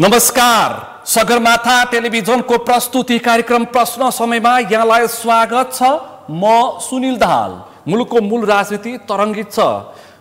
नमस्कार, सगरमाथा टेलिभिजनको प्रस्तुति कार्यक्रम प्रश्न समयमा यहाँलाई स्वागत छ। म सुनिल दाहाल। मुलुकको मूल राजनीति तरङ्गित छ।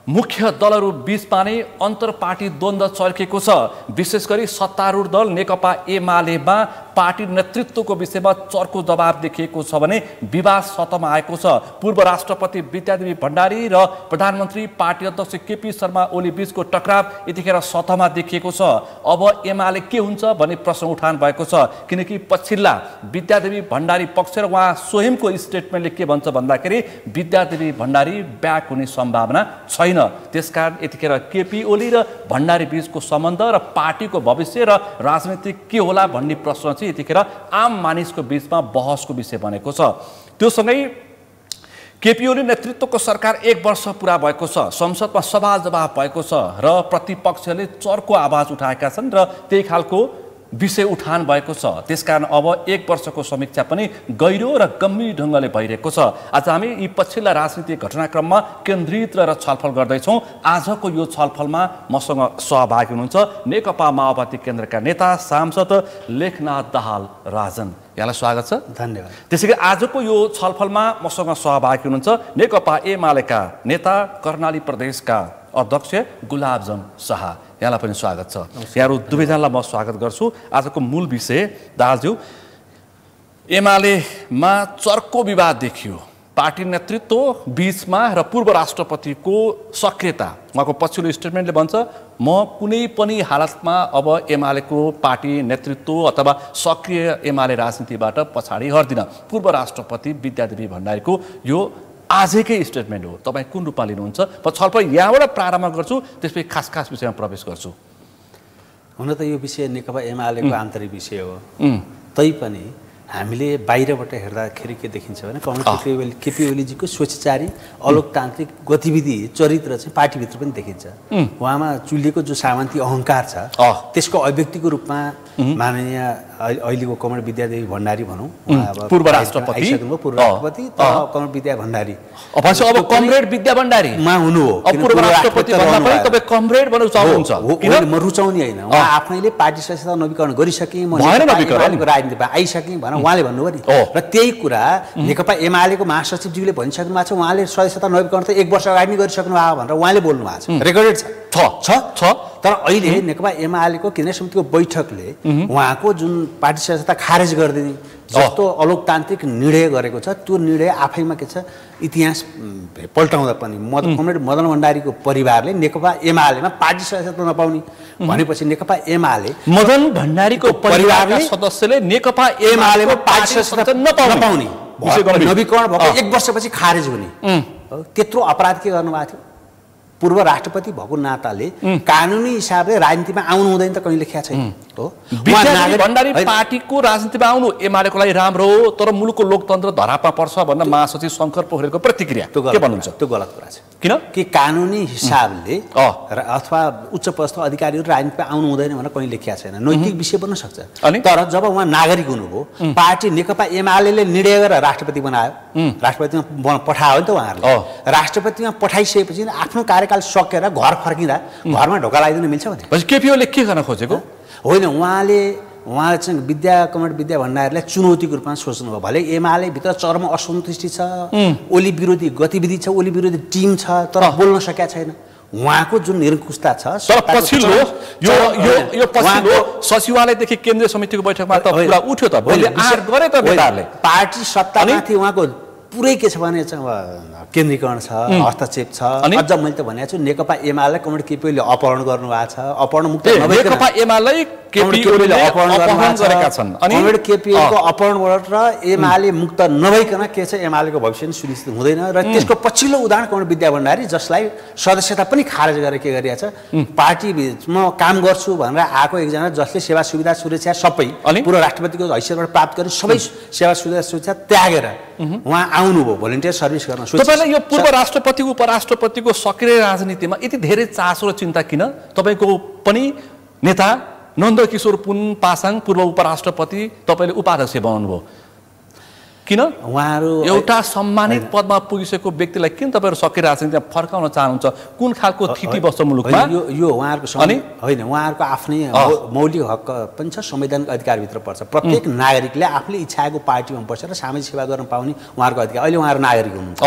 मुख्य दलहरू बीचमा नै अन्तर पार्टी द्वन्द्व चर्केको छ। विशेष गरी सत्तारूढ दल नेकपा एमालेमा पार्टी नेतृत्वको विषयमा चर्को दबाव देखिएको छ भने विवाद सतहमा आएको छ। पूर्व राष्ट्रपति विद्यादेवी भण्डारी र प्रधानमन्त्री पार्टी अध्यक्ष केपी शर्मा ओली बीचको टकराव यतिखेर सतहमा देखिएको छ। अब एमाले के हुन्छ भन्ने प्रश्न उठान भएको छ, किनकि पछिल्ला विद्यादेवी भण्डारी पक्ष र उहाँ स्वयंको स्टेटमेन्टले के भन्छ भन्दाखेरि विद्यादेवी भण्डारी ब्याक हुने सम्भावना छैन। त्यसकारण यतिखेर केपी ओली र भण्डारी बीचको सम्बन्ध र पार्टीको भविष्य र राजनीति के होला भन्ने प्रश्न चाहिँ यतिखेर आम मानिसको बीचमा बहसको विषय बनेको छ। त्योसँगै केपी ओली नेतृत्वको सरकार 1 वर्ष पुरा भएको छ। संसदमा सवाल जवाफ भएको छ र प्रतिपक्षले चर्को आवाज उठाएका छन् र त्यही खालको विषय उठान भएको छ। त्यसकारण अब 1 वर्षको समीक्षा पनि गहिरो र गम्भीर ढङ्गले भइरहेको छ। आज हामी यी पछिल्ला राजनीतिक घटनाक्रममा केन्द्रित रहेर छलफल गर्दैछौँ। आजको यो छलफलमा मसँग सहभागी हुनुहुन्छ नेकपा माओवादी केन्द्रका नेता सांसद लेखनाथ दाहाल राजन। यहाँलाई स्वागत छ। धन्यवाद। त्यसैगरी आजको यो छलफलमा मसँग सहभागी हुनुहुन्छ नेकपा एमालेका नेता कर्णाली प्रदेशका अध्यक्ष गुलाबजन शाह। यहाँलाई पनि स्वागत छ। यहाँहरू दुवैजनालाई म स्वागत गर्छु। आजको मूल विषय दाहालज्यू, एमालेमा चर्को विवाद देखियो। पार्टी नेतृत्व बीचमा र पूर्व राष्ट्रपतिको सक्रियता। उहाँको पछिल्लो स्टेटमेन्टले भन्छ म कुनै पनि हालतमा अब एमालेको पार्टी नेतृत्व अथवा सक्रिय एमाले राजनीतिबाट पछाडि हट्दिन। पूर्व राष्ट्रपति विद्यादेवी भण्डारीको यो आजकै स्टेटमेन्ट हो। तपाईँ कुन रूपमा लिनुहुन्छ? म छलफल यहाँबाट प्रारम्भ गर्छु, त्यसपछि खास विषयमा प्रवेश गर्छु। हुन त यो विषय नेकपा एमालेको आन्तरिक विषय हो। तैपनि हामीले बाहिरबाट हेर्दाखेरि के देखिन्छ भने कमरेड केपी ओलीजीको स्वेच्छाचारी अलोकतान्त्रिक गतिविधि चरित्र चाहिँ पार्टीभित्र पनि देखिन्छ। उहाँमा चुलिएको जो सामन्ती अहङ्कार छ त्यसको अभिव्यक्तिको रूपमा माननीय अहिलेको कमरेड विद्यादेवी भण्डारी भनौँ, पूर्व राष्ट्रपति कमरेड विद्या भण्डारी अब कमरेड विद्या भण्डारी मा हुनु हो। पूर्व राष्ट्रपति भन्दा पनि तपाईँ कमरेड भन्न चाहनुहुन्छ? म रुचाउने होइन, उहाँ आफैले पार्टी सदस्यता नवीकरण गरिसके, म राजनीतिमा आइसकेँ भनेर उहाँले भन्नुभयो नि। र त्यही कुरा नेकपा एमालेको महासचिवज्यूले भनिसक्नु भएको छ। उहाँले सदस्यता नवीकरण त 1 वर्ष अगाडि नै गरिसक्नु भएको भनेर उहाँले बोल्नु भएको छ। रेकर्डेड छ। तर अहिले नेकपा एमालेको केन्द्रीय समितिको बैठकले उहाँको जुन पार्टी सदस्यता खारेज गरिदिने जस्तो अलोकतान्त्रिक निर्णय गरेको छ, त्यो निर्णय आफैमा के छ, इतिहास पल्टाउँदा पनि कमरेड मदन भण्डारीको परिवारले नेकपा एमालेमा पार्टी सदस्यता नपाउने भनेपछि नेकपा एमाले मदन भण्डारीको परिवारले सदस्यले नेकपा एमालेमा पार्टी सदस्यता नपाउने नवीकरण भएको 1 वर्षपछि खारेज हुने त्यत्रो अपराध के गर्नुभएको थियो? पूर्व राष्ट्रपति भएको नाताले कानुनी हिसाबले राजनीतिमा आउनु हुँदैन त कहिले लेख्या छैन हो। भण्डारी पार्टीको राजनीतिमा आउनु एमालेको लागि राम्रो हो, तर मुलुकको लोकतन्त्र धरापमा पर्छ भन्न महासचिव शङ्कर पोखरेलको प्रतिक्रिया के भन्नुहुन्छ? त्यो गलत कुरा छ। किन कि कानुनी हिसाबले अथवा उच्च पदस्थ अधिकारीहरू राजनीतिमा आउनु हुँदैन भनेर कहिले लेख्या छैन। नैतिक विषय बन्न सक्छ, तर जब उहाँ नागरिक हुनुभयो, पार्टी नेकपा एमाले निर्णय गरेर राष्ट्रपति बनायो, राष्ट्रपतिमा पठायो नि त उहाँहरूले। राष्ट्रपतिमा पठाइसकेपछि आफ्नो कार्यकाल सकेर घर फर्किँदा घरमा ढोका लगाइदिनु मिल्छ भने केपी ओलीले के गर्न खोजेको होइन। उहाँले चाहिँ कमरेड विद्या भण्डारीलाई चुनौतीको रूपमा सोच्नुभयो। भले एमाले भित्र चरम असन्तुष्टि छ, ओली विरोधी गतिविधि छ, ओली विरोधी टिम छ, तर बोल्न सकेका छैन। उहाँको जुन निरङ्कुशता छ, पछिल्लो सचिवालयदेखि केन्द्रीय समितिको बैठकमा त कुरा उठ्यो त, पार्टी सत्तामाथि उहाँको पुरै के छ भने केन्द्रीकरण छ, हस्तक्षेप छ। अझ मैले त भनेको छु नेकपा एमाले कमरेड केपी ओलीले अपहरण गर्नुभएको छ। अपहरण मुक्त नेकपा एमाले केपी ओलीले अपहरण गरेका छन्। कमरेड केपी ओलीको अपहरणबाट र एमाले मुक्त नभइकन के छ, एमालेको भविष्य पनि सुनिश्चित हुँदैन। र त्यसको पछिल्लो उदाहरण कमरेड विद्या भण्डारी, जसलाई सदस्यता पनि खारेज गरेर के गरिरहेको छ, पार्टीमा काम गर्छु भनेर आएको एकजना जसले सेवा सुविधा सुरक्षा सबै पूर्व राष्ट्रपतिको हैसियतबाट प्राप्त गरी सबै सेवा सुविधा सुरक्षा त्यागेर उहाँ आउनुभयो भोलिन्टियर सर्भिस गर्न। तपाईँलाई यो पूर्व राष्ट्रपति उपराष्ट्रपतिको सक्रिय राजनीतिमा यति धेरै चासो र चिन्ता किन? तपाईँको पनि नेता नन्दकिशोर पुन पासाङ पूर्व उपराष्ट्रपति, तपाईँले उपाध्यक्ष बनाउनुभयो, किन उहाँहरू एउटा सम्मानित पदमा पुगिसकेको व्यक्तिलाई किन तपाईँहरू सकेर राजनीतिमा फर्काउन चाहनुहुन्छ? कुन खालको स्थिति बस्छ मुलुकमा? यो उहाँहरूको होइन, उहाँहरूको आफ्नै मौलिक हक पनि छ, संवैधानिक अधिकारभित्र पर्छ। प्रत्येक नागरिकले आफूले इच्छाएको पार्टीमा बसेर सामाजिक सेवा गर्न पाउने उहाँहरूको अधिकार। अहिले उहाँहरू नागरिक हुनुहुन्छ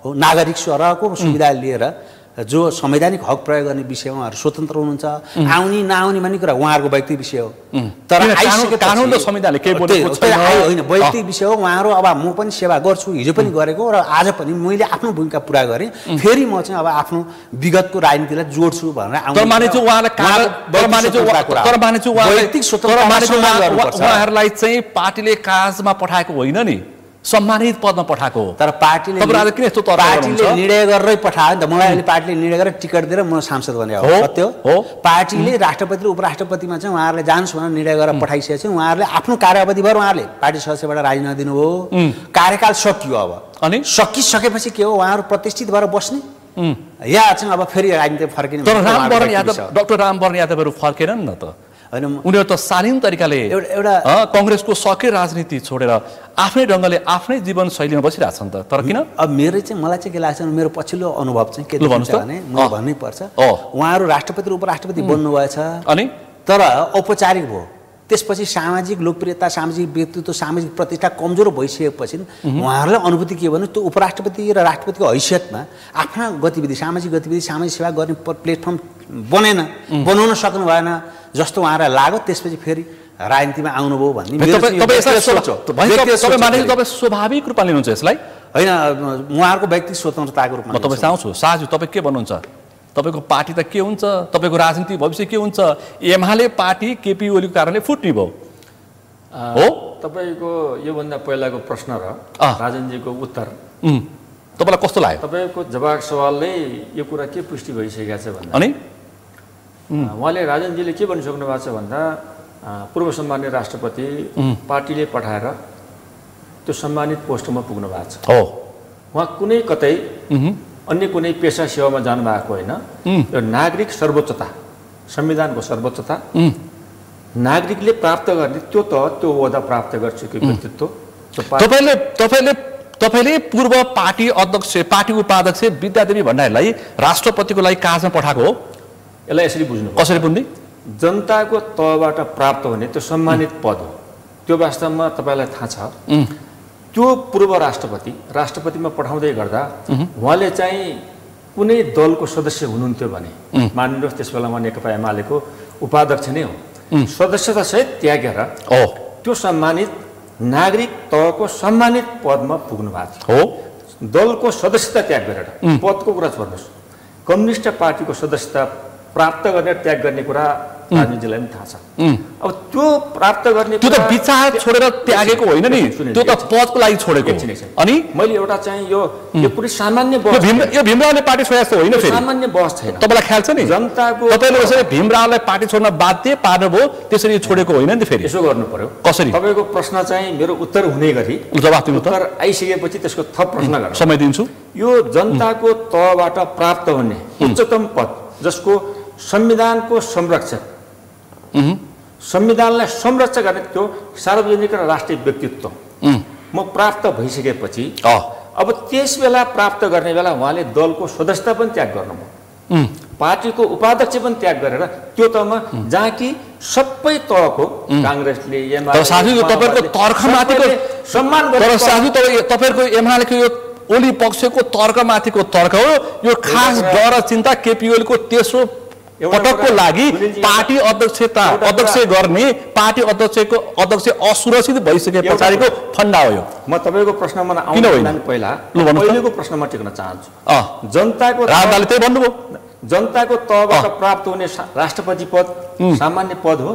हो, नागरिक स्वरको सुविधा लिएर जो संवैधानिक हक प्रयोग गर्ने विषयमा उहाँहरू स्वतन्त्र हुनुहुन्छ। आउने नआउने भन्ने कुरा उहाँहरूको व्यक्तिगत विषय हो, तर कानुन र संविधानले केही बोलेको छैन। होइन, व्यक्तिगत विषय हो। उहाँहरू अब म पनि सेवा गर्छु, हिजो पनि गरेको र आज पनि मैले आफ्नो भूमिका पुरा गरेँ, फेरि म चाहिँ अब आफ्नो विगतको राजनीतिलाई जोड्छु भनेर उहाँहरूलाई चाहिँ पार्टीले काजमा पठाएको होइन नि, सम्मानित पदमा पठाएको हो। तर पार्टीले निर्णय गरेरै पठायो नि त। मलाई अहिले पार्टीले निर्णय गरेर टिकट दिएर म सांसद बने हो, सत्य हो। पार्टीले राष्ट्रपति र उपराष्ट्रपतिमा चाहिँ उहाँहरूले जान्छु भनेर निर्णय गरेर पठाइसकेको छ। उहाँहरूले आफ्नो कार्यावधिभर उहाँहरूले पार्टी सदस्यबाट राजीनामा दिनुभयो, कार्यकाल सकियो। अब अनि सकिसकेपछि के हो, उहाँहरू प्रतिष्ठित भएर बस्ने या चाहिँ अब फेरि राजनीति फर्किने? तर डाक्टर रामवरण यादवहरू फर्केनन् न त। उनीहरू त शालीन तरिकाले एउटा कङ्ग्रेसको सके राजनीति छोडेर आफ्नै ढङ्गले आफ्नै जीवन शैलीमा बसिरहेको छ नि त। तर किन अब मेरो चाहिँ मलाई चाहिँ के लाग्छ भने मेरो पछिल्लो अनुभव चाहिँ के देखिन्छ भने म भन्नै पर्छ, उहाँहरू राष्ट्रपति र उपराष्ट्रपति बन्नुभएछ अनि तर औपचारिक भयो। त्यसपछि सामाजिक लोकप्रियता, सामाजिक व्यक्तित्व, सामाजिक प्रतिष्ठा कमजोर भइसकेपछि उहाँहरूलाई अनुभूति के भन्नु, त्यो उपराष्ट्रपति र राष्ट्रपतिको हैसियतमा आफ्ना गतिविधि, सामाजिक सेवा गर्ने प्लेटफर्म बनाउन सक्नु भएन जस्तो उहाँहरूलाई लाग्यो। त्यसपछि फेरि राजनीतिमा आउनुभयो भन्ने तपाईँ स्वाभाविक रूपमा लिनुहुन्छ यसलाई? होइन, उहाँहरूको व्यक्ति स्वतन्त्रताको रूपमा। म तपाईँ चाहन्छु साजु तपाईँ के भन्नुहुन्छ? तपाईँको पार्टी त के हुन्छ, तपाईँको राजनीति भविष्य के हुन्छ? एमाले पार्टी केपी ओलीको कारणले फुट्ने भयो हो। तपाईँको योभन्दा पहिलाको प्रश्न र राजनजीको उत्तर तपाईँलाई कस्तो लाग्यो? तपाईँको जवाब सवालले यो कुरा के पुष्टि भइसकेको छ भन्दा अनि उहाँले राजनजीले के भनिसक्नु भएको छ भन्दा पूर्व सम्मान्य राष्ट्रपति पार्टीले पठाएर त्यो सम्मानित पोस्टमा पुग्नु भएको छ हो। उहाँ कुनै कतै अन्य कुनै पेसा सेवामा जानुभएको होइन। यो नागरिक सर्वोच्चता, संविधानको सर्वोच्चता नागरिकले प्राप्त गर्ने त्यो ओहदा प्राप्त गरिसकेको व्यक्तित्व। तपाईँले पूर्व पार्टी अध्यक्ष, पार्टी उपाध्यक्ष विद्यादेवी भण्डारीलाई राष्ट्रपतिको लागि काजमा पठाएको हो। यसलाई यसरी बुझ्नु, कसरी बुझ्ने? जनताको तहबाट प्राप्त हुने त्यो सम्मानित पद हो। त्यो वास्तवमा तपाईँलाई थाहा छ, त्यो पूर्व राष्ट्रपतिमा पठाउँदै गर्दा उहाँले चाहिँ कुनै दलको सदस्य हुनुहुन्थ्यो भने मानिनुहोस् त्यस बेला उहाँ नेकपा एमालेको उपाध्यक्ष नै हो, सदस्यता सहित त्यागेर त्यो सम्मानित नागरिक तहको सम्मानित पदमा पुग्नु भएको थियो। दलको सदस्यता त्याग गरेर पदको कुरा छोड्नुहोस्, कम्युनिस्ट पार्टीको सदस्यता प्राप्त गर्ने त्याग गर्ने कुरा राजनीतिलाई पनि थाहा छ। अब त्यो प्राप्त गर्ने त्यो त विचार छोडेर त्यागेको होइन नि, त्यो त पदको लागि छोडेको। अनि मैले एउटा चाहिँ यो पुरै सामान्य बहस, यो भीमरावले पार्टी छोडेको जस्तो होइन, सामान्य बहस छैन। तपाईँलाई ख्याल छ नि, जनताको तपाईँले यसरी भीमरावलाई पार्टी छोड्न बाध्य पार्नुभयो, त्यसरी छोडेको होइन नि त। फेरि यसो गर्नु पर्यो। कसरी? तपाईँको प्रश्न चाहिँ मेरो उत्तर हुने गरी जवाफ दिनु, उत्तर आइसकेपछि त्यसको थप प्रश्न गर्नु समय दिन्छु। यो जनताको तहबाट प्राप्त हुने उच्चतम पद जसको संविधानको संरक्षक, संविधानलाई संरक्षण गर्ने त्यो सार्वजनिक र राष्ट्रिय व्यक्तित्व म प्राप्त भइसकेपछि अब त्यस बेला प्राप्त गर्ने बेला उहाँले दलको सदस्यता पनि त्याग गर्नुभयो, पार्टीको उपाध्यक्ष पनि त्याग गरेर त्यो तहमा जहाँ कि सबै तहको काङ्ग्रेसले तपाईँको तर्कमाथिको सम्मान गरेर तपाईँको एमालेको यो ओली पक्षको तर्कमाथिको तर्क हो। यो खास डर चिन्ता केपी ओलीको तेस्रो पटकको लागि पार्टी अध्यक्ष गर्ने, पार्टी अध्यक्ष असुरक्षित भइसके पछाडिको फन्डा हो यो। म तपाईँको प्रश्नमा पहिलेको प्रश्नमा टिक्न चाहन्छु। जनताको राजदाले त्यही भन्नुभयो, जनताको तहबाट प्राप्त हुने राष्ट्रपति पद सामान्य पद हो,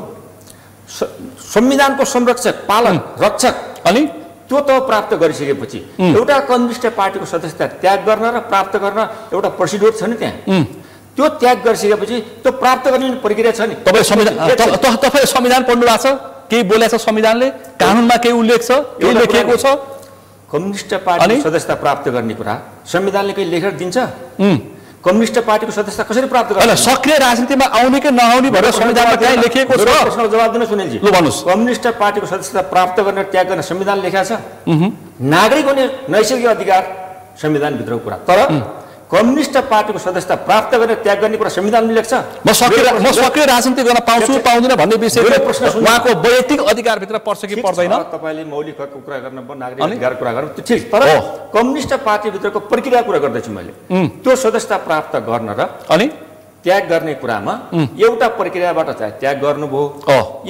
संविधानको संरक्षक, पालक, रक्षक। अनि त्यो तह प्राप्त गरिसकेपछि एउटा कम्युनिस्ट पार्टीको सदस्यता त्याग गर्न र प्राप्त गर्न एउटा प्रोसिड्युर छ नि त्यहाँ। त्यो त्याग गरिसकेपछि त्यो प्राप्त गर्ने प्रक्रिया छ नि। तपाईँ संविधान पढ्नु भएको छ, केही बोलेको छ संविधानले, कानुनमा केही उल्लेख छ, केही लेखिएको छ? कम्युनिस्ट पार्टीको सदस्यता प्राप्त गर्ने कुरा संविधानले केही लेखेर दिन्छ? कम्युनिस्ट पार्टीको सदस्यता कसरी प्राप्त गर्ने? सक्रिय राजनीतिमा आउने कि नआउने भनेर संविधानमा कहीँ लेखिएको छ? प्रश्नको जवाब दिनु सुनिलजी। ल भन्नुहोस्। कम्युनिस्ट पार्टीको सदस्यता प्राप्त गर्न त्याग गर्न संविधान लेखेको छ? नागरिक हुने नैसर्गिक अधिकार संविधानभित्रको कुरा। तर कम्युनिस्ट पार्टीको सदस्यता प्राप्त गर्ने त्याग गर्ने कुरा संविधानमा लेख्छ। म सक्रिय राजनीति गर्न पाउँछु पाउँदिन भन्ने विषय प्रश्न उहाँको वैयक्तिक अधिकारभित्र पर्छ कि पर्दैन? तपाईँले मौलिक हकको कुरा गर्न नागरिक अधिकारको कुरा गर्नु त्यो ठिक, तर कम्युनिस्ट पार्टीभित्रको प्रक्रिया कुरा गर्दैछु मैले। त्यो सदस्यता प्राप्त गर्न र अनि त्याग गर्ने कुरामा एउटा प्रक्रियाबाट चाहिँ त्याग गर्नुभयो,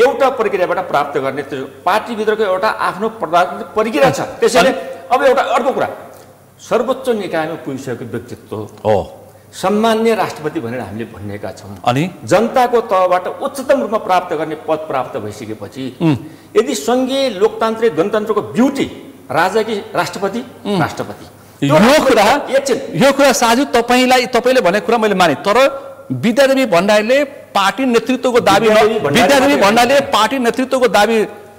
एउटा प्रक्रियाबाट प्राप्त गर्ने पार्टीभित्रको एउटा आफ्नो प्रक्रिया छ। त्यसैले अब एउटा अर्को कुरा, सर्वोच्च निकायमा पुगिसकेको व्यक्तित्व सम्मान्य राष्ट्रपति भनेर हामीले भनिएका छौँ। अनि जनताको तहबाट उच्चतम रूपमा प्राप्त गर्ने पद प्राप्त भइसकेपछि यदि सङ्घीय लोकतान्त्रिक गणतन्त्रको ब्युटी राजा कि राष्ट्रपति राष्ट्रपति, यो कुरा साजु तपाईँले भनेको कुरा मैले माने। तर विद्यादेवी भण्डारीले पार्टी नेतृत्वको दाबी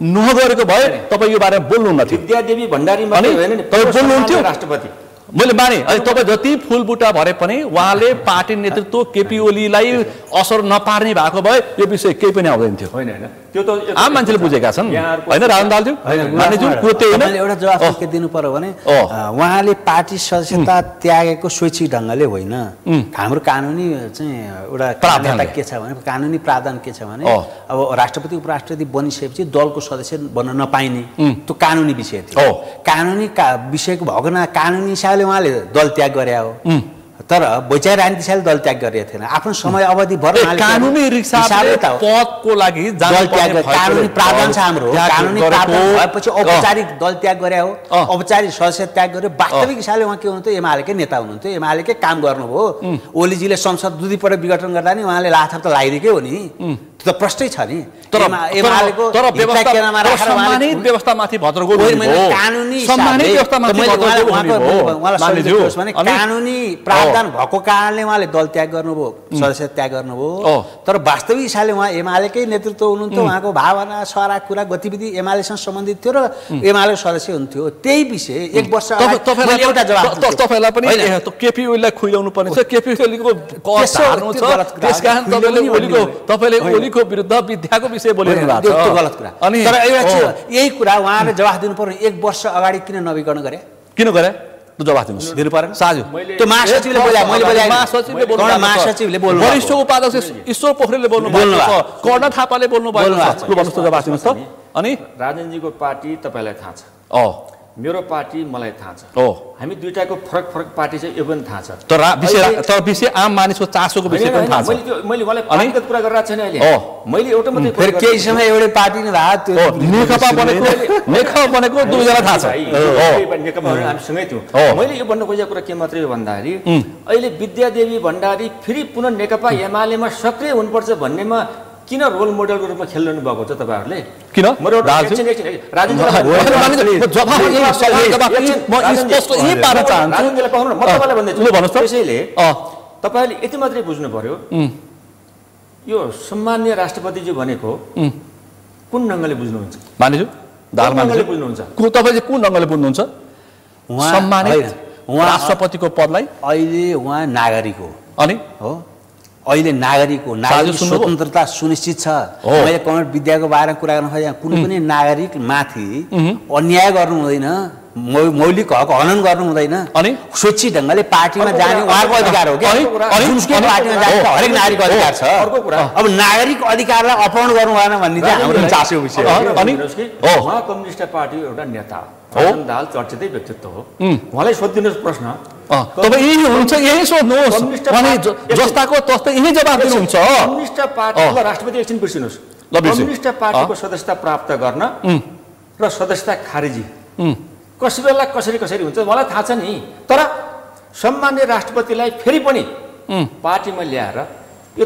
नगरेको भए तपाईँ यो बारेमा बोल्नुहुन्न थियो। विद्यादेवी भण्डारी मात्रै होइन नि, तपाईँ बोल्नुहुन्थ्यो राष्ट्रपति। मैले माने। अनि तपाईँ जति फुलबुटा भरे पनि उहाँले पार्टी नेतृत्व केपी ओलीलाई असर नपार्ने भएको भए यो विषय केही पनि आउँदैन थियो। होइन होइन, त्यो त आम मान्छेले बुझेका छन् होइन राजन दालज्यू? एउटा जवाफ के दिनु पर्यो भने उहाँले पार्टी सदस्यता त्यागेको स्वैच्छिक ढङ्गले होइन। हाम्रो कानुनी चाहिँ एउटा प्रावधान के छ भने, कानुनी प्रावधान के छ भने अब राष्ट्रपति उपराष्ट्रपति बनिसकेपछि दलको सदस्य बन्न नपाइने त्यो कानुनी विषय थियो। कानुनी विषयको भएको न कानुनी हिसाबले उहाँले दल त्याग गरे हो, तर वैचारिक राजनीति हिसाबले दल त्याग गरिएको थिएन। आफ्नो समय अवधि भर कानुनी हिसाबले पदको लागि दल त्याग कानुनी प्रावधान छ हाम्रो। कानुनी प्रावधान भएपछि औपचारिक दल त्याग गरे हो, औपचारिक सदस्य त्याग गर्यो। वास्तविक हिसाबले उहाँ के हुनुहुन्थ्यो, एमालेकै नेता हुनुहुन्थ्यो, एमालेकै काम गर्नुभयो। ओलीजीले संसद दुईपल्ट विघटन गर्दा नि उहाँले लाथाप त लगाइदिएकै हो नि, त्यो त प्रष्टै छ नि। एमालेको व्यवस्थामाथि भद्रगोल कानुनी प्रावधान भएको कारणले उहाँले दल त्याग गर्नुभयो, सदस्य त्याग गर्नुभयो। तर वास्तविक हिसाबले उहाँ एमालेकै नेतृत्व हुनुहुन्थ्यो। उहाँको भावना सारा कुरा गतिविधि एमालेसँग सम्बन्धित थियो र एमालेको सदस्य हुन्थ्यो। त्यही विषय एक वर्ष एउटा जवाब तपाईँलाई पनि केपी ओलीलाई खुइलाउनु पर्ने छ। केपी ओलीको त्यसकारण तपाईँले ओलीको विरुद्ध विद्याको विषय बोलिरहनु भएको छ, गलत कुरा। अनि तर एउटा यही कुरा उहाँले जवाफ दिनु पर्यो, एक वर्ष अगाडि किन नवीकरण गरे? किन गरे जवाफ दिनु पर्यो साजु। त्यो महासचिवले बोले, मैले बोले महासचिवले बोल्नु, वरिष्ठ उपाध्यक्ष ईश्वर पोखरेलले बोल्नु भएको छ, कर्ण थापाले बोल्नु भएको छ। भन्नुहोस् त जवाफ दिनुहोस् त। अनि राजनजीको पार्टी तपाईँलाई थाहा छ, मेरो पार्टी मलाई थाहा छ, हामी दुईटाको फरक फरक पार्टी छ यो पनि थाहा छ। तर विषय आम मानिसको चासोको विषय पनि थाहा छ। मैले उहाँलाई पार्टीगत कुरा गरिरहेको छैन अहिले, मैले एउटा मात्रै फेरि केही समय एउटै पार्टी नै रहा। त्यो नेकपा बनेको दुईजना थाहा छ, नेकपा हामीसँगै थियो। मैले यो भन्न खोजेको कुरा के मात्रै हो भन्दाखेरि अहिले विद्यादेवी भण्डारी फेरि पुनः नेकपा एमालेमा सक्रिय हुनुपर्छ भन्नेमा किन रोल मोडलको रूपमा खेल्नु भएको छ तपाईँहरूले? किन त्यसैले तपाईँले यति मात्रै बुझ्नु पर्यो, यो सम्मान्य राष्ट्रपतिज्यू भनेको कुन ढङ्गले बुझ्नुहुन्छ? मानिसु ढङ्गले बुझ्नुहुन्छ? तपाईँले कुन ढङ्गले बुझ्नुहुन्छ सम्मानित राष्ट्रपतिको पदलाई? अहिले उहाँ नागरिक हो। अनि हो अहिले नागरिक हो, नागरिक स्वतन्त्रता सुनिश्चित छ। मैले कम्युनिस्ट विद्याको बारेमा कुरा गर्न खोजेँ, कुनै पनि नागरिक माथि अन्याय गर्नु हुँदैन, मौलिक हक हनन गर्नु हुँदैन। अनि स्वैच्छिक ढङ्गले पार्टीमा जाने उहाँको अधिकार हो क्या, पार्टीमा जाने हरेक नागरिकको अधिकार छ। अर्को कुरा, अब नागरिक अधिकारलाई अपहरण गर्नु भएन भन्ने चाहिँ हाम्रो चासोको विषय हो। अनि उहाँ कम्युनिस्ट पार्टी एउटा नेता राजन दाहाल चर्चितै व्यक्तित्व हो, उहाँलाई सोधिदिनुहोस् प्रश्न। तपाईँ यही हुन्छ, यही सोध्नुहोस्, जस्ताको तस्तै यही जवाब दिनुहुन्छ। कम्युनिस्ट पार्टीको राष्ट्रपति एकछिन बिर्सिनुहोस्, कम्युनिस्ट पार्टीको सदस्यता प्राप्त गर्न र सदस्यता खारेजी कसै बेला कसरी हुन्छ मलाई थाहा छ नि। तर सम्मान्य राष्ट्रपतिलाई फेरि पनि पार्टीमा ल्याएर यो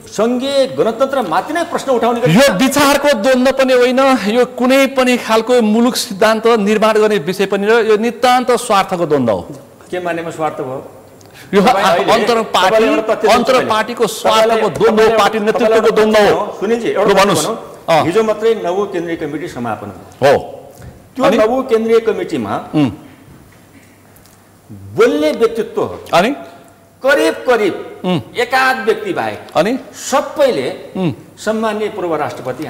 सङ्घीय गणतन्त्रमाथि नै प्रश्न उठाउने यो विचारको द्वन्द्व पनि होइन, यो कुनै पनि खालको मुलुक सिद्धान्त निर्माण गर्ने विषय पनि र यो नितान्त स्वार्थको द्वन्द्व हो। के मानेमा स्वार्थ भयो? यो अन्तर पार्टीको स्वार्थको द्वन्द्व, पार्टी नेतृत्वको द्वन्द्व हो। सुनिलजी एउटा भन्नुहोस्, हिजो मात्रै नवौँ केन्द्रीय कमिटी समापन हो। त्यो नवौँ केन्द्रीय कमिटीमा बोल्ने व्यक्तित्व अनि करिब एकाध व्यक्ति बाहेक अनि सबैले सम्माननीय पूर्व राष्ट्रपति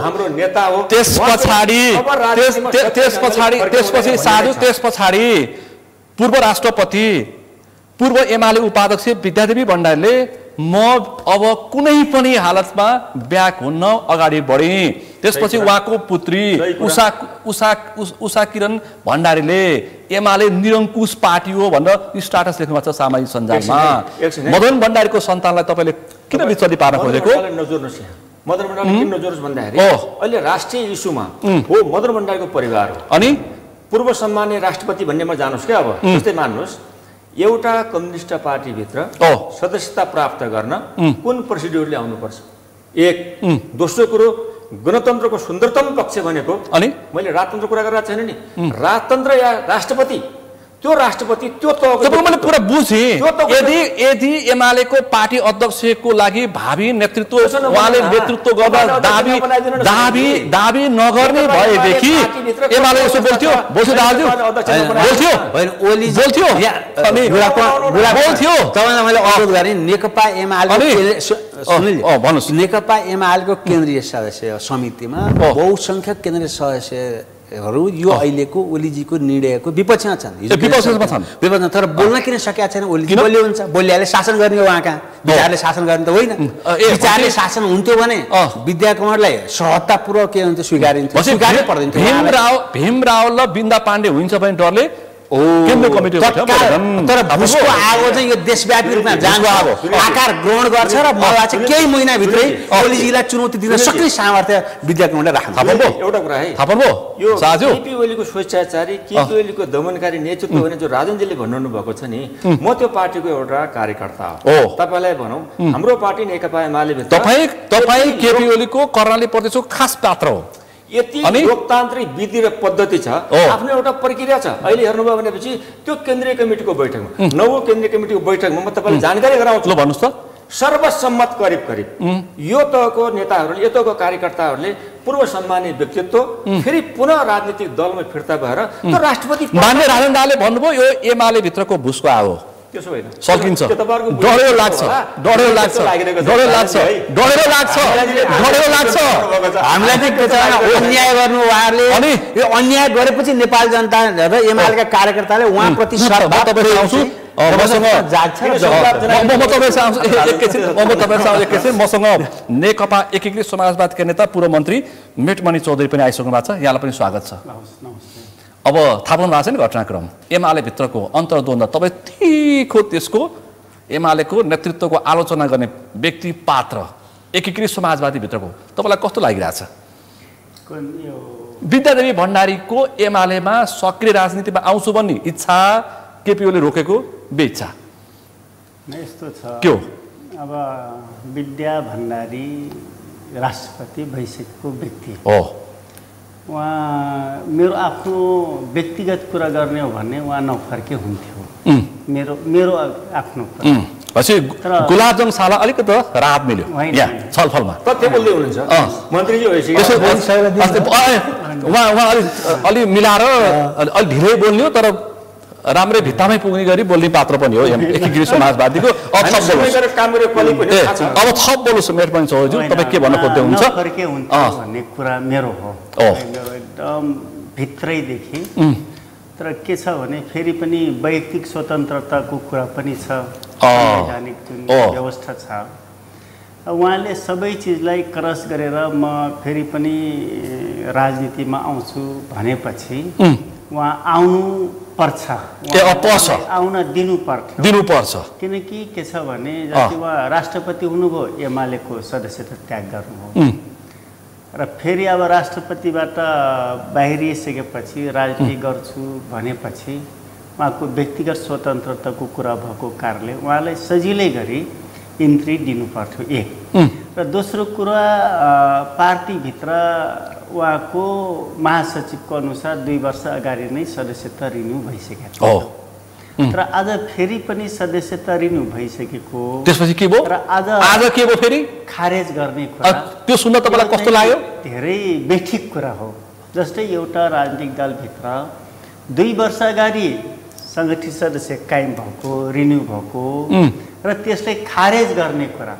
हाम्रो नेता हो। त्यसपछि पूर्व राष्ट्रपति पूर्व एमाले उपाध्यक्ष विद्यादेवी भण्डारीले म अब कुनै पनि हालतमा ब्याक हुन्न अगाडि बढेँ। त्यसपछि उहाँको पुत्री उषा किरण भण्डारीले एमाले निरङ्कुश पार्टी हो भनेर स्टाटस लेख्नु भएको छ सामाजिक सञ्जालमा। मदन भण्डारीको सन्तानलाई तपाईँले किन विचलित पार्न खोजेको? नजोर्नुहोस् यहाँ, मदन भण्डारीले किन नजोर्नुहोस् भन्दाखेरि अहिले राष्ट्रिय इस्युमा हो मदन भण्डारीको परिवार हो। अनि पूर्व सम्माननीय राष्ट्रपति भन्नेमा जानुहोस् क्या। अब जस्तै मान्नुहोस् एउटा कम्युनिस्ट पार्टीभित्र सदस्यता प्राप्त गर्न कुन प्रोसिड्युरले आउनुपर्छ? एक। दोस्रो कुरो गणतन्त्रको सुन्दरतम पक्ष भनेको, अनि मैले राजतन्त्र कुरा गरेर छैन नि, राजतन्त्र या राष्ट्रपति, त्यो राष्ट्रपति त्यो मैले पुरा बुझेँ। यदि एमालेको पार्टी अध्यक्षको लागि भावी नेतृत्व उहाँले नेतृत्व गर्न दाबी नगर्ने भएदेखि एमाले यसो बोल्थ्यो तपाईँलाई मैले अनुरोध गरेँ। नेकपा एमालेको केन्द्रीय सदस्य समितिमा बहुसङ्ख्यक केन्द्रीय सदस्यहरू यो अहिलेको ओलीजीको निर्णयको विपक्षमा छन्। विपक्षमा तर बोल्न किन सकेका छैन? ओलीजी बोल्यो हुन्छ, बोलिहाले शासन गर्ने हो उहाँका, विचारले शासन गर्ने त होइन। विचारले शासन हुन्थ्यो भने विद्या कुमारलाई सहजतापूर्वक के हुन्थ्यो, स्वीकारिन्थ्यो, स्वीकार्नै पर्दैनथ्यो। भीमराव ल बिन्दा पाण्डे हुन्छ भने डरले केन्द्रीय कमिटी तर भुसको आगो चाहिँ यो देशव्यापी रूपमा जान्छ, आकार ग्रहण गर्छ र मलाई चाहिँ केही महिनाभित्रै ओलीजीलाई चुनौती दिन सक्ने सामर्थ्य विद्या कुमारले राख्नु। एउटा कुरा है, यो केपी ओलीको स्वेच्छाचारी, केपी ओलीको दमनकारी नेतृत्व भने जो राजनजीले भन्नु भएको छ नि, म त्यो पार्टीको एउटा कार्यकर्ता हो। तपाईँलाई भनौँ हाम्रो पार्टी नेकपा एमाले भित्र तपाईँ केपी ओलीको कर्णाली प्रदेशको खास पात्र हो। यति लोकतान्त्रिक विधि र पद्धति छ, आफ्नो एउटा प्रक्रिया छ। अहिले हेर्नुभयो भनेपछि त्यो केन्द्रीय कमिटीको बैठकमा, नवौं केन्द्रीय कमिटीको बैठकमा म तपाईँलाई जानकारी गराउँछु। भन्नुहोस् त। सर्वसम्मत करिब यो तहको नेताहरूले, यो तहको कार्यकर्ताहरूले पूर्व सम्मानित व्यक्तित्व फेरि पुनः राजनीतिक दलमा फिर्ता भएर त्यो राष्ट्रपति मान्य राजेन्द्र दाहालले भन्नुभयो यो एमाले भित्रको भुसको आगो त्यसो होइन, सकिन्छ। डढेलो लाग्छ। हामीलाई चाहिँ के छ, अन्याय गर्नु उहाँहरूले। अनि यो अन्याय गरेपछि नेपाली जनता र एमालेका कार्यकर्ताले उहाँप्रति मसँग नेकपा एकीकृत समाजवादका नेता पूर्व मन्त्री मेटमणि चौधरी पनि आइसक्नु भएको छ। यहाँलाई पनि स्वागत छ। अब थाहा पाउनु भएको छ नि घटनाक्रम, एमाले भित्रको अन्तर्द्वन्द, तपाईँ तीखो त्यसको एमालेको नेतृत्वको आलोचना गर्ने व्यक्ति पात्र एकीकृत समाजवादी भित्रको तपाईँलाई कस्तो लागिरहेछ? विद्यादेवी भण्डारीको एमालेमा सक्रिय राजनीतिमा आउँछु भन्ने इच्छा केपी ओलीले रोकेको बेइच्छा यस्तो छ के हो? अब विद्या भण्डारी राष्ट्रपति भइसकेको व्यक्ति हो। उहाँ मेरो आफ्नो व्यक्तिगत कुरा गर्ने हो भने उहाँ नफर्के हुन्थ्यो। मेरो आफ्नो गुलाबजङ साला अलिकति राहत मिल्यो यहाँ छलफलमा। तथ्य बोल्दै हुनुहुन्छ मन्त्रीजी उहाँ अलि मिलाएर अलि ढिलै बोल्ने तर राम्रै भित्तामै पुग्ने गरी बोल्ने पात्र पनि हो एकीकृत समाजवादीको। अब थप बोल्नुहोस् मेटमणि चौधरी, तपाईँ के भन्न खोज्दै हुनुहुन्छ? भन्ने कुरा मेरो हो, मेरो एकदम भित्रैदेखि। तर के छ भने फेरि पनि वैयक्तिक स्वतन्त्रताको कुरा पनि छ, संवैधानिक जुन व्यवस्था छ। उहाँले सबै चिजलाई क्रस गरेर म फेरि पनि राजनीतिमा आउँछु भनेपछि उहाँ आउनु पर्छ, आउन दिनुपर्छ। किनकि के छ भने जति उहाँ राष्ट्रपति हुनुभयो एमालेको सदस्यता त्याग गर्नुभयो र फेरि अब राष्ट्रपतिबाट बाहिरिसकेपछि राजनीति गर्छु भनेपछि उहाँको व्यक्तिगत स्वतन्त्रताको कुरा भएको कारणले उहाँलाई सजिलै गरी इन्ट्री दिनुपर्थ्यो एक। र दोस्रो कुरा पार्टीभित्र उहाँको महासचिवको अनुसार 2 वर्ष अगाडि नै सदस्यता रिन्यू भइसकेको थियो। तर आज फेरि पनि सदस्यता रिन्यू भइसकेको त्यसपछि के भयो? र आज के भयो? फेरि खारेज गर्ने कुरा त्यो सुन्न तपाईँलाई कस्तो लाग्यो? धेरै बेठिक कुरा हो। जस्तै एउटा राजनीतिक दलभित्र 2 वर्ष अगाडि सङ्गठित सदस्य कायम भएको, रिन्यू भएको र त्यसलाई खारेज गर्ने कुरा,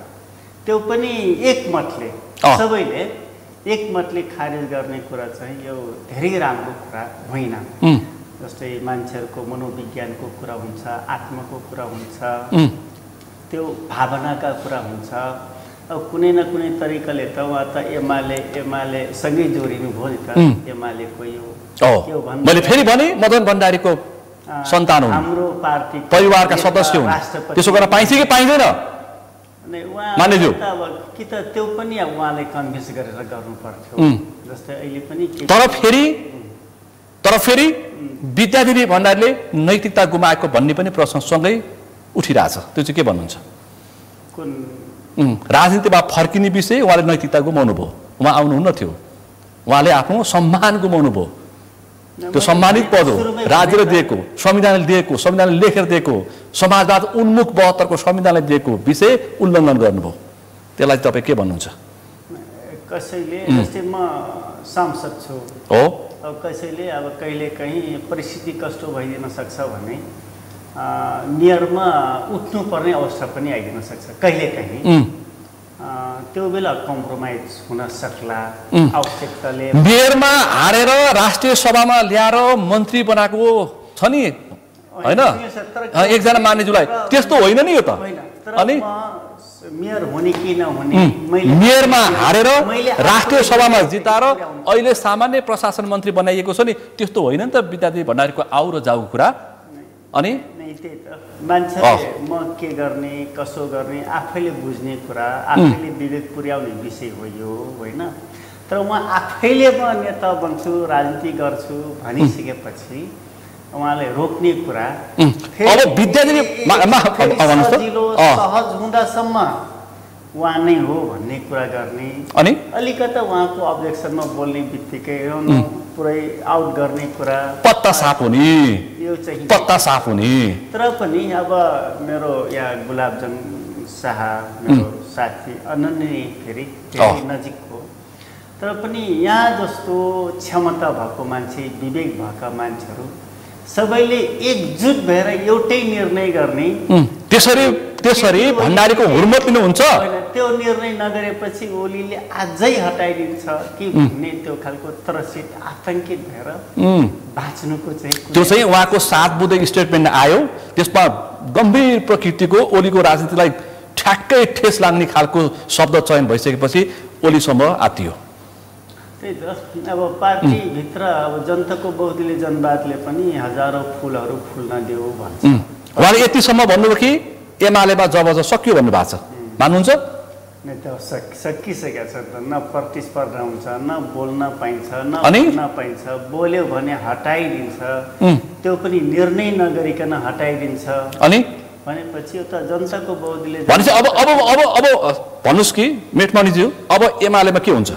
त्यो पनि एकमतले सबैले एकमतले खारेज गर्ने कुरा चाहिँ यो धेरै राम्रो कुरा होइन। जस्तै मान्छेहरूको मनोविज्ञानको कुरा हुन्छ, आत्माको कुरा हुन्छ, त्यो भावनाका कुरा हुन्छ। अब कुनै न कुनै तरिकाले त उहाँ त एमाले सँगै जोडिनु भयो नि त। एमालेको यो मैले फेरि भने मदन भण्डारीको सन्तान हुन्, हाम्रो पार्टी परिवारका सदस्य हुन्, त्यसो गर्न पाइन्छ कि पाइँदैन? मान्यज्यू अब कि त त्यो पनि अब उहाँलाई कन्भिन्स गरेर गर्नु पर्थ्यो। जस्तै अहिले पनि तर फेरि विद्यादेवी भण्डारीले नैतिकता गुमाएको भन्ने पनि प्रश्न सँगै उठिरहेछ। त्यो चाहिँ के भन्नुहुन्छ? कुन राजनीतिमा फर्किने विषय उहाँले नैतिकता गुमाउनु भयो, उहाँ आउनुहुन्न थियो, उहाँले आफ्नो सम्मान गुमाउनु भयो। त्यो सम्मानित पद हो, राज्यले दिएको, संविधानले दिएको, संविधानले लेखेर दिएको, समाजवाद उन्मुख 72 को संविधानले दिएको विषय उल्लङ्घन गर्नुभयो। त्यसलाई तपाईँ के भन्नुहुन्छ? कसैले जस्तै म सांसद छु हो, अब कसैले अब कहिलेकाहीँ परिस्थिति कस्तो भइदिन सक्छ भने नियरमा उठ्नुपर्ने अवस्था पनि आइदिन सक्छ कहिलेकाहीँ। त्यो बेला कम्प्रोमाइज हुन सक्ला आवश्यकताले। मेयरमा हारेर राष्ट्रिय सभामा ल्याएर मन्त्री बनाएको छ नि, होइन? एकजना मान्यज्यूलाई त्यस्तो होइन नि यो त। अनि मेयर हुने कि नहुने, मेयरमा हारेर राष्ट्रिय सभामा जिताएर अहिले सामान्य प्रशासन मन्त्री बनाइएको छ नि, त्यस्तो होइन नि त विद्यादेवी भण्डारीको आउ र जाऊ कुरा। अनि त्यही त मान्छेले म के गर्ने कसो गर्ने आफैले बुझ्ने कुरा, आफैले विवेक पुर्याउने विषय हो यो, होइन? तर उहाँ आफैले म नेता बन्छु, राजनीति गर्छु भनिसकेपछि उहाँले रोक्ने कुरा अब विद्यादेवी सजिलो सहज हुँदासम्म उहाँ नै हो भन्ने कुरा गर्ने, अनि अलिकता उहाँको अब्जेक्सनमा बोल्ने बित्तिकै पुरै आउट गर्ने कुरा, पत्ता साफ हुने, यो चाहिँ पत्ता साफ हुने। तर पनि अब मेरो यहाँ गुलाबजङ शाह मेरो साथी अनन्य फेरि धेरै नजिकको, तर पनि यहाँ जस्तो क्षमता भएको मान्छे, विवेक भएका मान्छेहरू सबैले एकजुट भएर एउटै निर्णय गर्ने, त्यसरी भण्डारीको हुर्मत लिनुहुन्छ। त्यो निर्णय नगरेपछि ओलीले अझै हटाइदिन्छ कि भन्ने त्यो खालको त्रसित आतंकित भएर बाँच्नुको त्यो चाहिँ उहाँको 7 बुँदे स्टेटमेन्ट आयो। त्यसमा गम्भीर प्रकृतिको ओलीको राजनीतिलाई ठ्याक्कै ठेस लाग्ने खालको शब्द चयन भइसकेपछि ओलीसम्म आतियो। त्यही त अब पार्टीभित्र अब जनताको बहुदलीय जनवादले पनि हजारौँ फुलहरू फुल्न दियो भन्छ। उहाँले यतिसम्म भन्नुभयो कि एमालेमा जब सक्यो भन्नुभएको छ, मान्नुहुन्छ? त्यो सकिसकेको छ त, न प्रतिस्पर्धा हुन्छ, न बोल्न पाइन्छ, न बोल्न पाइन्छ, बोल्यो भने हटाइदिन्छ, त्यो पनि निर्णय नगरिकन हटाइदिन्छ। अनि भनेपछि यो त जनताको बहुदलीय भनेपछि अब भन्नुहोस् कि मेटमणिज्यू, अब एमालेमा के हुन्छ?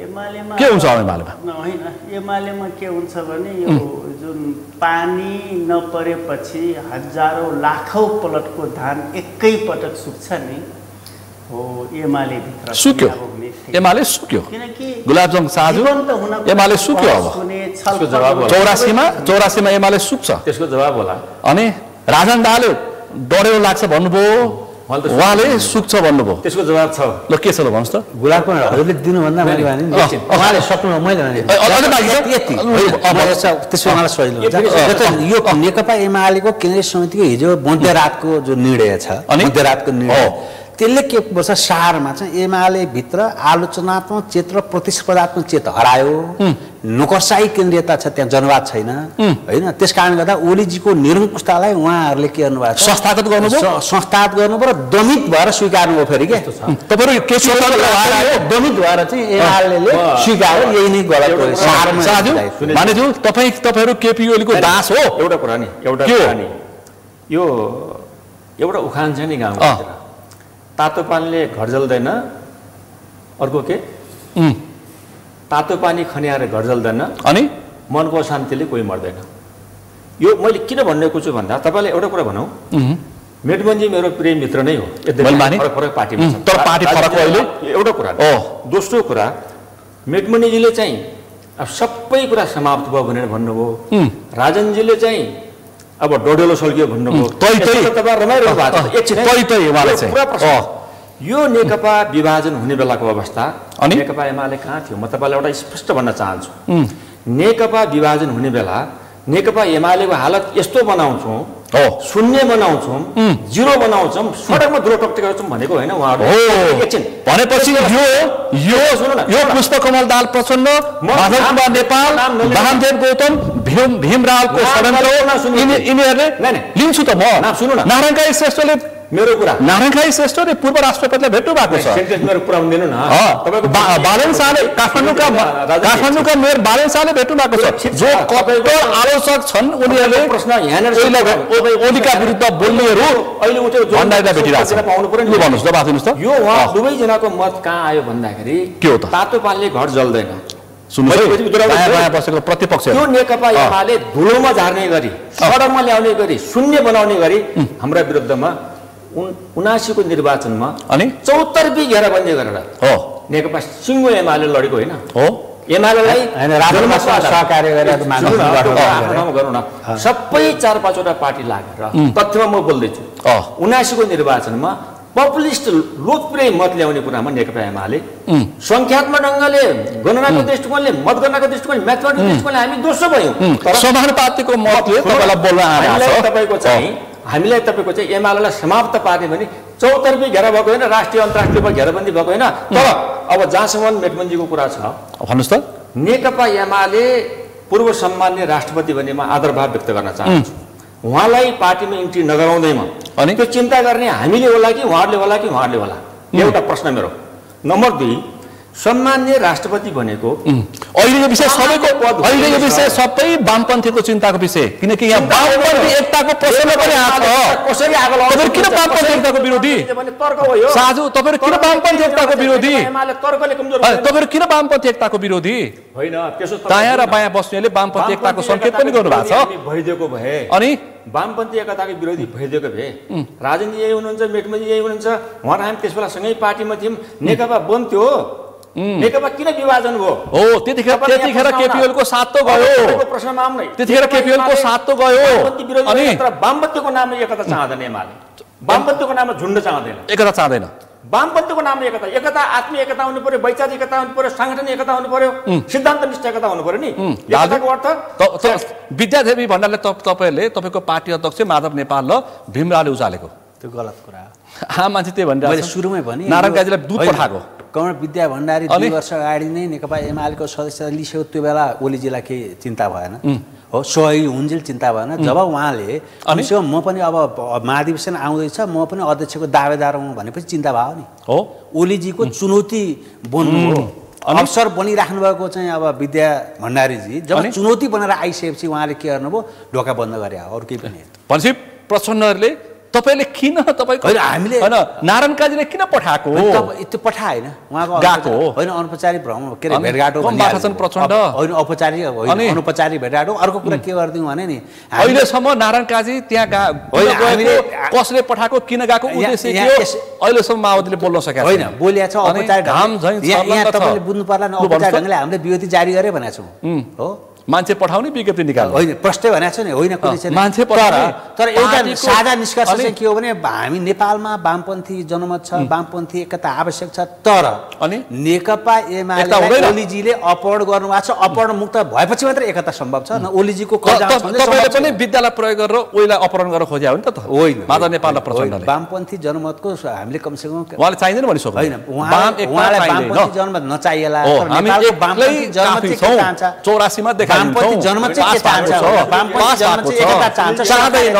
एमालेमा के हुन्छ? एमालेमा होइन, एमालेमा के हुन्छ भने यो जुन पानी नपरेपछि हजारौँ लाखौँ पलटको धान एकै पटक सुक्छ नि, हो एमाले भित्र सुक्यो। एमाले सुक्यो, किनकि गुलाबजङ शाहजू एमाले सुक्यो। अब 84मा एमाले सुक्छ, त्यसको जवाब होला। अनि राजन दाहालले डढेर लाग्छ भन्नुभयो, उहाँले सुक्छ भन्नुभयो, त्यसको जवाब छ। ल के छ ल भन्नुहोस् त? गुलाबको हजुरले दिनुभन्दा मैले भने उहाँले सक्नु मैले त्यसो उहाँलाई सजिलो हुन्छ। यो नेकपा एमालेको केन्द्रीय समितिको हिजो मध्यरातको जो निर्णय छ, मध्यरातको निर्णय त्यसले के वर्ष सारमा चाहिँ एमाले भित्र आलोचनात्मक चेत र प्रतिस्पर्धात्मक चेत हरायो, नोकरसाही केन्द्रीयता छ, त्यहाँ जनवाद छैन, होइन? त्यस कारणले गर्दा ओलीजीको निरङ्कुशतालाई उहाँहरूले के गर्नुभएको छ, संस्थागत गर्नुभयो र दमित भएर स्वीकार्नुभयो। फेरि के तपाईँहरू दमित भएर चाहिँ एमाले स्वीकार, यही नै गलत हो। मानेज्यू तपाईँहरू केपी ओलीको दास हो। एउटा कुरा नि, यो एउटा उखान छ नि गाउँमा, तातो पानीले घर जल्दैन, अर्को के तातो पानी खन्याएर घर जल्दैन, अनि मनको शान्तिले कोही मर्दैन। यो मैले किन भन्नेको छु भन्दा तपाईँलाई एउटा कुरा भनौँ, मेटमनजी मेरो प्रिय मित्र नै हो, फरक पार्टीमा छ, तर पार्टी फरक हो अहिले। एउटा कुरा। दोस्रो कुरा, मेटमनीजीले चाहिँ अब सबै कुरा समाप्त भयो भनेर भन्नुभयो, राजनजीले चाहिँ अब डोडेलो सल्कियो भन्नुभयो तपाईँ रमाइरहनु भएको छ। यो नेकपा विभाजन हुने बेलाको अवस्था नेकपा एमाले कहाँ थियो? म तपाईँलाई एउटा स्पष्ट भन्न चाहन्छु, नेकपा विभाजन हुने बेला नेकपा एमालेको हालत यस्तो बनाउँछौँ, शून्य बनाउँछौँ, जिरो बनाउँछौँ, सडकमा धुलो टक्टिन्छौँ भनेको होइन उहाँहरू। भनेपछि यो पुष्पकमल दाहाल प्रचण्ड, माधव कुमार नेपाल, वामदेव गौतम, भीमरावको षड्यन्त्र यिनीहरूले लिन्छु त म। सुन्नु न, नारायण काजी श्रेष्ठले मेरो कुरा, नारायण काजी श्रेष्ठले पूर्व राष्ट्रपतिलाई भेट्नु भएको छ। मेरो कुरा हुँदैन न, बालेन शाहले काठमाडौँका मेयर बालेन शाहले भेट्नु भएको छ। जो कट्टर आलोचक छन् उनीहरूले प्रश्न यहाँनिर ओलीका विरुद्ध बोल्नेहरू अहिले उठेको भण्डारीलाई भेटिरहेको छ। पाउनु पर्यो नि। भन्नुहोस् न, बात दिनुहोस् त। यो उहाँ दुवैजनाको मत कहाँ आयो भन्दाखेरि के हो त? तातो पानीले घर जल्दैन। बसेको प्रतिपक्ष त्यो नेकपा एमाले धुलोमा झार्ने गरी, सडकमा ल्याउने गरी, शून्य बनाउने गरी हाम्रा विरुद्धमा 79 को निर्वाचनमा अनि 74 घेराबन्दी गरेर नेकपा सिङ्गो एमाले लडेको होइन। एमालेलाई गरौँ न, सबै 4-5 वटा पार्टी लागेर तथ्यमा म बोल्दैछु, 79 को निर्वाचनमा पपुलिस्ट लोकप्रिय मत ल्याउने कुरामा नेकपा एमाले संख्यात्मक ढङ्गले, गणनाको दृष्टिकोणले, मतगणनाको दृष्टिकोणले, म्याथमेटिक्स दृष्टिकोणले हामी दोस्रो भयौँ। समानुपातिको मतले तपाईँलाई बोल्न हामीलाई तपाईँको चाहिँ एमालेलाई समाप्त पार्ने भने 74 घेरा भएको होइन, राष्ट्रिय अन्तर्राष्ट्रिय घेराबन्दी भएको होइन। तर अब जहाँसम्म मेटमन्जीको कुरा छ, भन्नुहोस् त। नेकपा एमाले पूर्व सम्मान्य राष्ट्रपति भन्नेमा आदरभाव व्यक्त गर्न चाहन्छु। उहाँलाई पार्टीमा इन्ट्री नगराउँदैमा अनि त्यो चिन्ता गर्ने हामीले होला कि उहाँहरूले होला कि उहाँहरूले होला, एउटा प्रश्न मेरो। नम्बर 2, सम्मान्य राष्ट्रपति भनेको अहिलेको विषय सबैको अहिलेको विषय सबै वामपन्थीको चिन्ताको विषय, किनकि यहाँ वामपन्थी एकताको प्रश्न पनि आएको छ। कसरी आगो तपाईहरु किन वामपन्थी एकताको विरोधी? तर्क हो यो साजु, तपाईहरु किन वामपन्थी एकताको विरोधी? एमाले तर्कले कमजोर तपाईहरु किन वामपन्थी एकताको विरोधी? होइन, त्यसो दायाँ र बायाँ बस्नेले वामपन्थी एकताको संकेत पनि गर्नु भएको छ। भइदिएको भए अनि वामपन्थी एकताको विरोधी भइदिएको भए राजनीति यही हुनुहुन्छ, मेटमन्जी यही हुनुहुन्छ, उहाँ हामी त्यसबेला सँगै पार्टीमा थियौँ, नेकपा बन्थ्यो। नेकपा किन विभाजन भयो? हो, त्यतिखेर केपीएल को साथ त गयो, प्रश्नमा आउँदै त्यतिखेर केपीएल को साथ त गयो। अनि वामपन्थीको नामले एकता चाहँदैन एमाले, वामपन्थीको नाममा झुन्ड चाहँदैन, एकता चाहँदैन। वामपन्थीको नामले एकता आत्मीय एकता हुनु पर्यो, वैचारिक एकता हुनु पर्यो, साङ्गठनिक एकता हुनु पर्यो, सिद्धान्तनिष्ठ एकता हुनु पर्यो नि। एकताको अर्थ विद्यादेवी भण्डारले तपाईँको पार्टी अध्यक्ष माधव नेपाल र भीमरावले उचालेको त्यो गलत कुरा। आम मान्छे त्यही भनिरहेको, मैले सुरुमै भने नारायण काजीलाई दूध पठाएको। कमल विद्या भण्डारी 2 वर्ष अगाडि नै नेकपा एमालेको सदस्य लिस्यो, त्यो बेला ओलीजीलाई केही चिन्ता भएन हो, सोही हुन्जेल चिन्ता भएन। जब उहाँले अनिसो म पनि अब महाधिवेशन आउँदैछ, म पनि अध्यक्षको दावेदार हुँ भनेपछि चिन्ता भयो नि हो। ओलीजीको चुनौती बन्नु हो, अवसर बनिराख्नु भएको चाहिँ अब विद्या भण्डारीजी जब चुनौती बनेर आइसकेपछि उहाँले के गर्नुभयो, ढोका बन्द गरे, अरू केही पनि। भनेपछि प्रचण्डहरूले तपाईले किन तपाईको हामीले हैन नारायण काजीले किन पठाएको? त्यो पठाएन, उहाँको गएको होइन, अनौपचारिक भ्रमण के अरे भेटघाट हो प्रचण्ड होइन, औपचारिक होइन, अनौपचारिक भेटघाट हो। अर्को कुरा के गरिदिउँ भने नि, अहिलेसम्म नारायण काजी त्यहाँ हामीले कसले पठाएको, किन गएको, उद्देश्य के हो, अहिलेसम्म माओवादीले बोल्न सकेको होइन। बोलिया छ औपचारिक यहाँ तपाईँले बुझ्नु पर्ला नि, औपचारिक ढङ्गले हामीले विज्ञप्ति जारी गरे भनेको छौँ हो। मान्छे पठाउने विज्ञप्ति निकाल्नु होइन, प्रष्टै भनेको छ नि, होइन कुनै छैन मान्छे। तर एउटा साझा निष्कर्ष चाहिँ के हो भने, हामी नेपालमा वामपन्थी जनमत छ, वामपन्थी एकता आवश्यक छ। तर अनि नेकपा एमाले ओलीजीले अपहरण गर्नुभएको छ, अपहरण मुक्त भएपछि मात्र एकता सम्भव छ। न ओलीजीको तपाईले पनि विद्यालय प्रयोग गरेर ओलीलाई अपहरण गरेर खोज्या हो नि त? होइन, माधव नेपाल र प्रचण्डले वामपन्थी जनमतको हामीले कमसेकम उहाँले चाहिँदैन भनिसक्नु होइन, उहाँलाई वामपन्थी जनमत नचाहिएला। वामपन्थी जनमत 84 मा वामपन्थी जनमत चाहिँ के चाहन्छ? वामपन्थी जनमत चाहिँ एकता चाहन्छ, चाहदैन।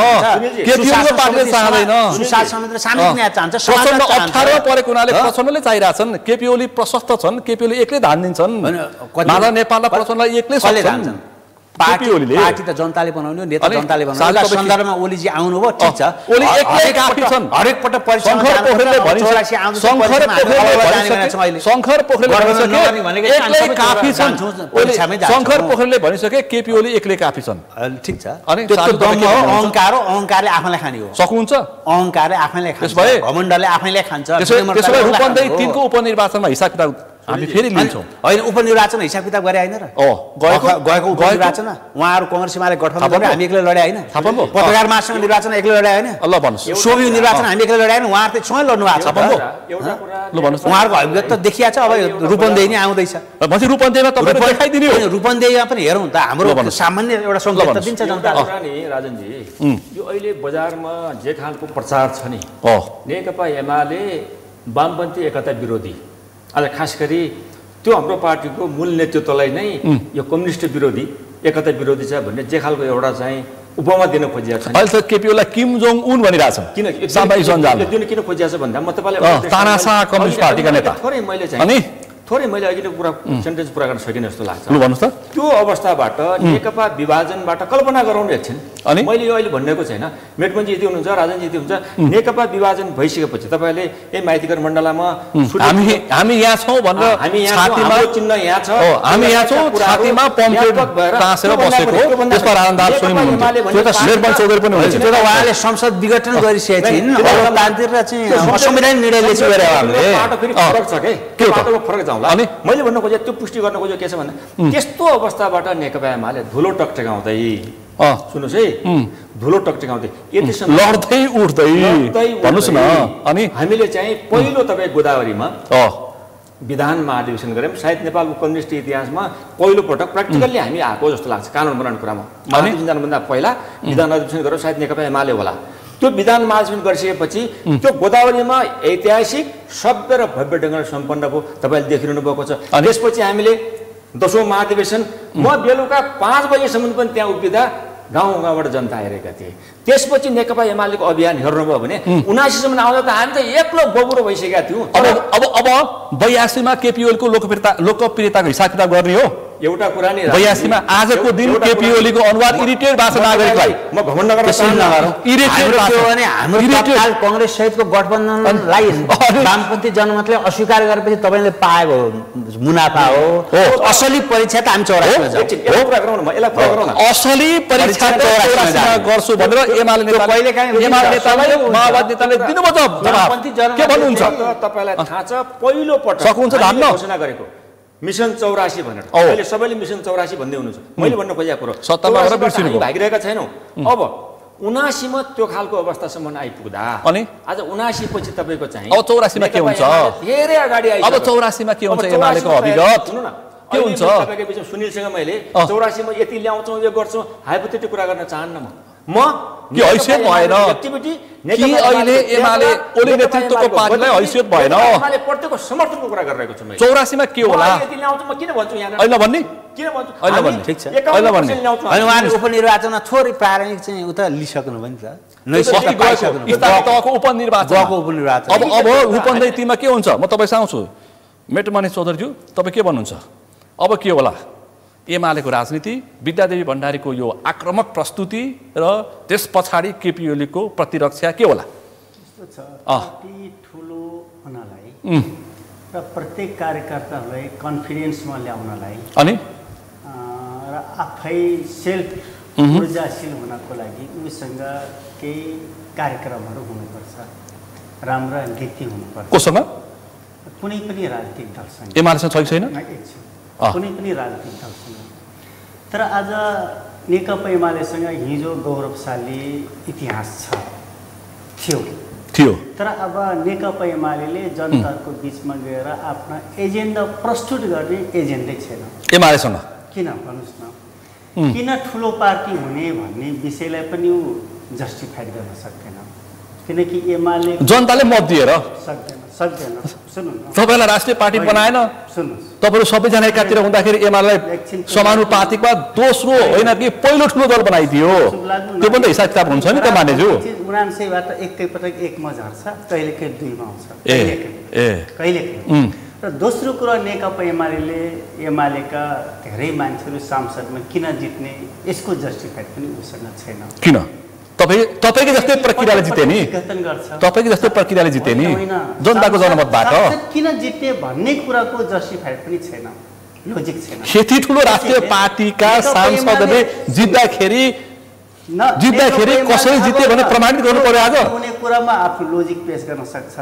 केपीएलको पार्टीले चाहदैन, सुशासन र शान्ति न्याय चाहन्छ। प्रचण्ड 18 परेको हुनाले प्रचण्डले चाहिरहेछन्, केपीओली प्रशस्त छन्, केपीओली एक्लै धान्दिन्छन्, माधव नेपाल र प्रचण्डलाई एक्लै सक्छन्। पार्टी त जनताले बनाउने हो, नेता जनताले बनाउने हो। सन्दर्भमा ओलीजी आउनुभयो, ठिक छ, ओली एक्लै काफी छन्। हरेक पटक परिश्रम शङ्कर पोखरेलले भनिसके केपी ओली एक्लै काफी छन्। ठिक छ, अनि अहङ्कार हो, अहङ्कारले आफैलाई खाने हो। सक्नुहुन्छ, अहङ्कारले आफैलाई खान्छ, घमण्डले आफैलाई खान्छ। त्यसो भए रूपन्देही 3 को उपनिर्वाचनमा हिसाब किताब हामी फेरि लिन्छौँ। होइन उपनिर्वाचन हिसाब किताब गरे होइन र गएको उपनिर्वाचन उहाँहरू कङ्ग्रेस एमाले गठबन्धन गरे हामी एक्लै लडे होइन पत्रकार महासङ्घ निर्वाचन एक्लै लडे होइन ल भन्नुहोस् सोभि निर्वाचन हामी एक्लै लडे होइन उहाँहरू त सँगै लड्नु भएको छ ल भन्नुहोस् उहाँहरूको अभिगत त देखिया छ अब रूपन्देही नै आउँदैछ भनेपछि रूपन्देहीमा तपाईँ देखाइदिनु हो रूपन्देहीमा पनि हेरौँ त हाम्रो सामान्य एउटा सङ्केत त दिन्छ जनताले राजनजी यो अहिले बजारमा जे खालको प्रचार छ नि नेकपा एमाले वामपन्थी एकता विरोधी अहिले खास गरी त्यो हाम्रो पार्टीको मूल नेतृत्वलाई नै यो कम्युनिस्ट विरोधी एकता विरोधी छ भन्ने जे खालको एउटा चाहिँ उपमा दिन खोजिएको छ। अहिले त केपीओलाई किम जोङ उन भनिरहेछन् किन सामाजिक सञ्जालमा दिन किन खोजिएको छ भन्दा म तपाईँलाई तानाशाह कम्युनिस्ट पार्टीका नेता थोरै मैले अहिले कुरा सेन्टेन्स पुरा गर्न सकिनँ जस्तो लाग्छ। लु भन्नुहोस् त त्यो अवस्थाबाट नेकपा विभाजनबाट कल्पना गराउनु एकछिन मैले यो अहिले भनेको छैन मेटमनजी यति हुनुहुन्छ राजनजी यति हुन्छ नेकपा विभाजन भइसकेपछि तपाईँले माइतीगर मण्डलामा हामी यहाँ छौँ भनेर हामी छातीमा चिन्ह यहाँ छ हामी यहाँ छौँ छातीमा पम्पलेट टाँसेर बसेको त्यसमा राजनदार स्वयं हुनुहुन्थ्यो त्यो त शेरबहादुर चौधरी पनि हुनुहुन्छ त्यो त उहाँले संसद विघटन गरिसकेका थिइन् लोकतान्त्रिक र चाहिँ असंवैधानिक निर्णयले चाहिँ गरे हामीले बाटो फेरि फरक छ के बाटोको फरक छ अनि मैले भन्न खोजेँ त्यो पुष्टि गर्न खोजेँ के छ भन्दा त्यस्तो अवस्थाबाट नेकपा एमाले धुलो टकटकाउँदै सुन्नुहोस् है धुलो टकटकाउँदै यतिसम्म लड्दै उठ्दै भन्नुहोस् न अनि हामीले चाहिँ पहिलो तपाईँ गोदावरीमा विधान महाधिवेशन गऱ्यौँ सायद नेपालको कम्युनिस्ट इतिहासमा पहिलो पटक प्र्याक्टिकल्ली हामी आएको जस्तो लाग्छ कानुन बनाउने कुरामा महाधिवेशन जानुभन्दा पहिला विधान अधिवेशन गरेर सायद नेकपा एमाले होला त्यो विधान महाधिवेशन गरिसकेपछि त्यो गोदावरीमा ऐतिहासिक सभ्य र भव्य ढङ्गले सम्पन्न भयो तपाईँले देखिरहनु भएको छ। त्यसपछि हामीले 10औं महाधिवेशन म बेलुका 5 बजेसम्म पनि त्यहाँ उभिँदा गाउँ गाउँबाट जनता आइरहेका थिए। त्यसपछि नेकपा एमालेको अभियान हेर्नुभयो भने 79 सम्म आउँदा त हामी त एक्लो बबुरो भइसकेका थियौँ। अब 82 मा केपीओलीको लोकप्रियताको हिसाब किताब गर्ने हो एउटा कुरा नि 82 मा आजको दिन केपीओलीको अनुवाद इरिटेड भाषा नागरिकलाई म घमण्ड गर्न चाहन्छु इरिटेड भाषा भने हाम्रो तत्काल कांग्रेस सहितको गठबन्धनलाई वामपन्थी जनमतले अस्वीकार गरेपछि तपाईले पाएको मुनाफा हो असली परीक्षा त हामी 84 मा जाऊ कुरा गरौँ न म यसलाई पुरा गरौँ न असली परीक्षा 84 मा गर्छु भनेर एमाले नेताले एमाले नेताले माओवादी नेताले दिनुभयो जवाफ के भन्नुहुन्छ तपाईलाई थाहा छ पहिलो पटक सक्नुहुन्छ धान्न घोषणा गरेको मिसन 84 भनेर अहिले सबैले मिसन 84 भन्दै हुनुहुन्छ मैले भन्न खोजेको कुरो सत्तामा गएर बिर्सिनु भयो भागिरहेका छैनौं अब 79 मा त्यो खालको अवस्थासम्म आइपुग्दा अनि आज 79 पछि तपाईको चाहिँ अब 84 मा के हुन्छ धेरै अगाडि आइसक्यो अब 84 मा के हुन्छ एमालेको अभिगत के हुन्छ तपाईको बिचमा सुनिलसँग मैले 84 मा यति ल्याउँछौं यो गर्छौं हाइपोथेटिकल कुरा गर्न चाहन्न म के हैसियत भएन कि अहिले एमाले ओली नेतृत्वको पार्टीलाई हैसियत भएन एमाले प्रत्येकको समर्थनको कुरा गरिरहेको छु मैले 84 मा के होला यति ल्याउँछु म किन भन्छु यहाँ अहिले भन्ने किन भन्छु अहिले भन्ने ठीक छ अहिले भन्ने अनि उहाँले उपनिर्वाचनमा थोरै प्रारम्भिक चाहिँ उता लिइसक्नु पनि छ नैसर्गिक तहको उपनिर्वाचन अब रूपन्देहीमा के हुन्छ म तपाईसँग आउँछु मेटमणि चौधरीज्यू तपाईँ के भन्नुहुन्छ अब के होला एमालेको राजनीति विद्यादेवी भण्डारीको यो आक्रामक प्रस्तुति र त्यस पछाडि केपीओलीको प्रतिरक्षा के होला यस्तो छ पार्टी ठुलो हुनलाई र प्रत्येक कार्यकर्ताहरूलाई कन्फिडेन्समा ल्याउनलाई अनि र आफै सेल्फ ऊर्जाशील हुनको लागि उसँग केही कार्यक्रमहरू हुनुपर्छ राम्रा नीति हुनुपर्छ कोसँग कुनै पनि राजनीतिक दलसँग एमालेसँग छ कि छैन कुनै पनि राजनीतिक दलसँग तर आज नेकपा एमालेसँग हिजो गौरवशाली इतिहास थियो तर अब नेकपा एमाले जनताको बिचमा गएर आफ्ना एजेन्डा प्रस्तुत गर्ने एजेन्डै छैन एमालेसँग किन भन्नुहोस् न किन ठुलो पार्टी हुने भन्ने विषयलाई पनि जस्टिफाइड गर्न सक्दैन किनकि एमाले जनताले मत दिएर सक्दैन सुन्नु तपाईलाई राष्ट्रिय पार्टी बनाएन सुन्नुहोस् तपाईहरु सबैजना एकातिर हुँदाखेरि एमालेलाई समानुपातिकमा दोस्रो होइन कि पहिलो ठुलो दल बनाइदियो त्यो पनि त हिसाब किताब हुन्छ नि त मानेज्यू 79बाट एकैपटक एकमा झर्छ कहिलेकाहीँ दुईमा आउँछ कहिलेकाहीँ र दोस्रो कुरा नेकपा एमालेका धेरै मान्छेहरू सांसदमा किन जित्ने यसको जस्टिफाइड पनि उसँग छैन किन तपाईकै जस्तै प्रक्रियाले जिते नि तपाईकै जस्तै प्रक्रियाले जिते नि जनताको जनमतबाट किन जित्ने भन्ने कुराको जस्टिफाइड पनि छैन लोजिक छैन यति ठुलो राष्ट्रिय पार्टीका सांसदले जित्दाखेरि जित्दाखेरि कसरी जित्यो भने प्रमाणित गर्नु पर्यो आज हुने कुरामा आफ्नो लोजिक पेश गर्न सक्छ।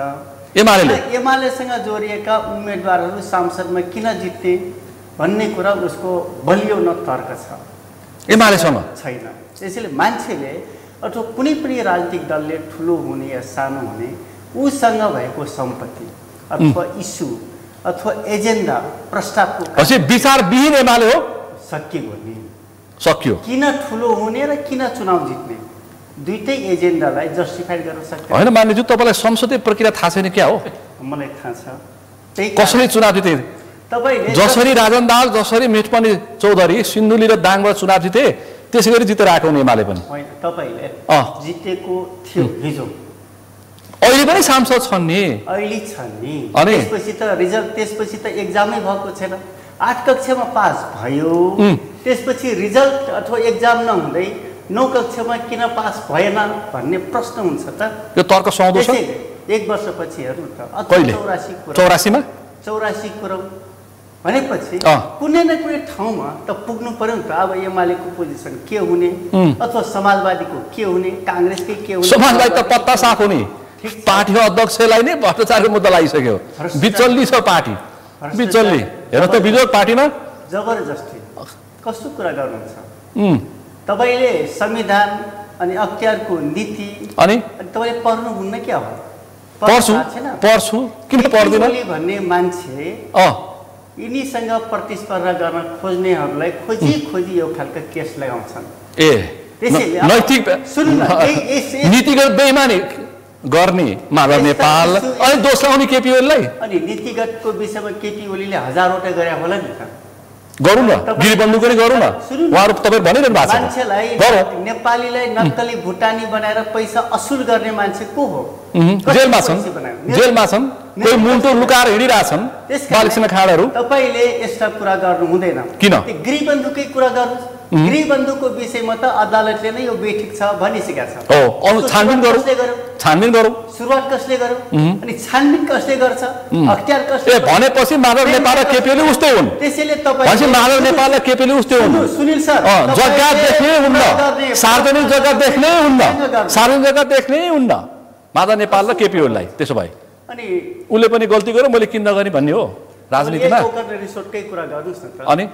एमालेसँग जोडिएका उम्मेदवारहरू सांसदमा किन जित्ने भन्ने कुरा उसको बलियो न तर्क छ। एमालेसँग छैन। त्यसैले मान्छेले अथवा कुनै पनि राजनीतिक दलले ठुलो हुने या सानो हुने उसँग भएको सम्पत्ति अथवा इस्यु अथवा एजेन्डा प्रस्तावको विचारविहीन एमाले हो सक्यो किन ठुलो हुने र किन चुनाव जित्ने दुईटै एजेन्डालाई जस्टिफाई गर्न सक्छ। होइन मान्यज्यू तपाईँलाई संसदीय प्रक्रिया थाहा छैन क्या हो? मलाई थाहा छ। कसरी चुनाव जिते? तपाईले जसरी राजन दाहाल जसरी मेटपनी चौधरी सिन्धुली र दाङबाट चुनाव जिते त्यसै गरी जितेर आएको हुने एमाले पनि। होइन तपाईले जितेको थियो हिजो, अहिले पनि सांसद छन् नि, अहिले छन् नि। त्यसपछि त रिजल्ट त्यसपछि त एक्जामै भएको छैन। 8 कक्षामा पास भयो, त्यसपछि रिजल्ट अथवा एक्जाम नहुँदै 9 कक्षामा किन पास भएन भन्ने प्रश्न हुन्छ त। यो तर्क सुहाउँदो छ। 1 वर्षपछि हेर्नु त 84 कुरो भनेपछि कुनै न कुनै ठाउँमा त पुग्नु पर्यो नि त। अब एमालेको पोजिसन के हुने अथवा समाजवादीको के हुने, काङ्ग्रेसकै के हुने? समाजवादी त पत्ता साफ हुने। पार्टी अध्यक्षलाई नै भ्रष्टाचारको मुद्दा लागिसक्यो। बिचल्ली छ पार्टी, बिचल्ली। हेर्नु त विरोध पार्टीमा जबरजस्ती कस्तो कुरा गर्नुहुन्छ तपाईले? संविधान अनि अख्तियारको नीति अनि तपाईले पढ्नुहुन्न क्या हो? पढ्छु किन पर्दैन भन्ने मान्छे यिनीसँग प्रतिस्पर्धा गर्न खोज्नेहरूलाई खोजी यो खालका केस लगाउँछन्। नैतिक नीतिगत बेइमानी गर्ने माधव नेपाल अनि दोष लगाउने केपी ओलीलाई। अनि नीतिगतको विषयमा केपी ओलीले 1000 वटा गरे होला नि त। गरौँ न, गिरिबन्धुको नि गरौँ न। उहाँहरू तपाईँ भनिरहनु भएको छ मान्छेलाई नेपालीलाई नक्कली भुटानी बनाएर पैसा असुल गर्ने मान्छे को हो? जेलमा छन्, कोही मुन्टो लुकाएर हिँडिरहेछन् बालिसिना खाडाहरू। तपाईले यस्ता कुरा गर्नु हुँदैन। किन? गृहबन्धुकै कुरा गर्नुहोस्। गृहबन्धुको विषयमा त अदालतले नै यो बेठिक छ भनिसकेको छ। छानबिन गरौँ। सुरुवात कसले गर्यो अनि छानबिन कसले गर्छ? अख्तियार कसले? भनेपछि माधव नेपाल र केपी ओली उस्तै हुन्। त्यसैले तपाईँ माधव नेपाल र केपी ओली उस्तै हुन्। सुनिल सर, जग्गा देख्नै हुन्न, सार्वजनिक जग्गा देख्नै हुन्न, सार्वजनिक जग्गा देख्नै हुन्न माधव नेपाल र केपी ओलीलाई। त्यसो भए अनि उसले पनि गल्ती गर्यो, मैले किन नगर्ने भन्ने हो राजनीतिमा। रिसोर्टकै कुरा गर्नुहोस् न त। अनि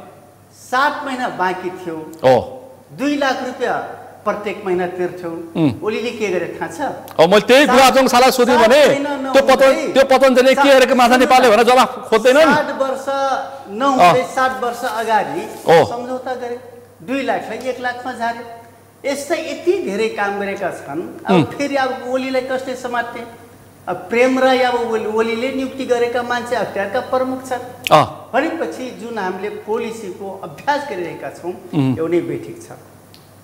7 महिना बाँकी थियो, 2 लाख रुपियाँ प्रत्येक महिना तिर्थ्यौ। ओलीले के गरे थाहा छ? मैले त्यही गुवाजङशाला सोधेँ भने त्यो पतञ्जलि के गरेको माधव नेपालले भनेर जवाफ खोज्दैनन्। 60 वर्ष नहुँदै 60 वर्ष अगाडि सम्झौता गरे, 2 लाखलाई 1 लाखमा झारे। यस्ता यति धेरै काम गरेका छन्। अब फेरि अब ओलीलाई कसले समात्ने? अब प्रेम राई अब ओलीले नियुक्ति गरेका मान्छे अख्तियारका प्रमुख छन् भनेपछि जुन हामीले पोलिसीको अभ्यास गरिरहेका छौँ एउटै बेठिक छ।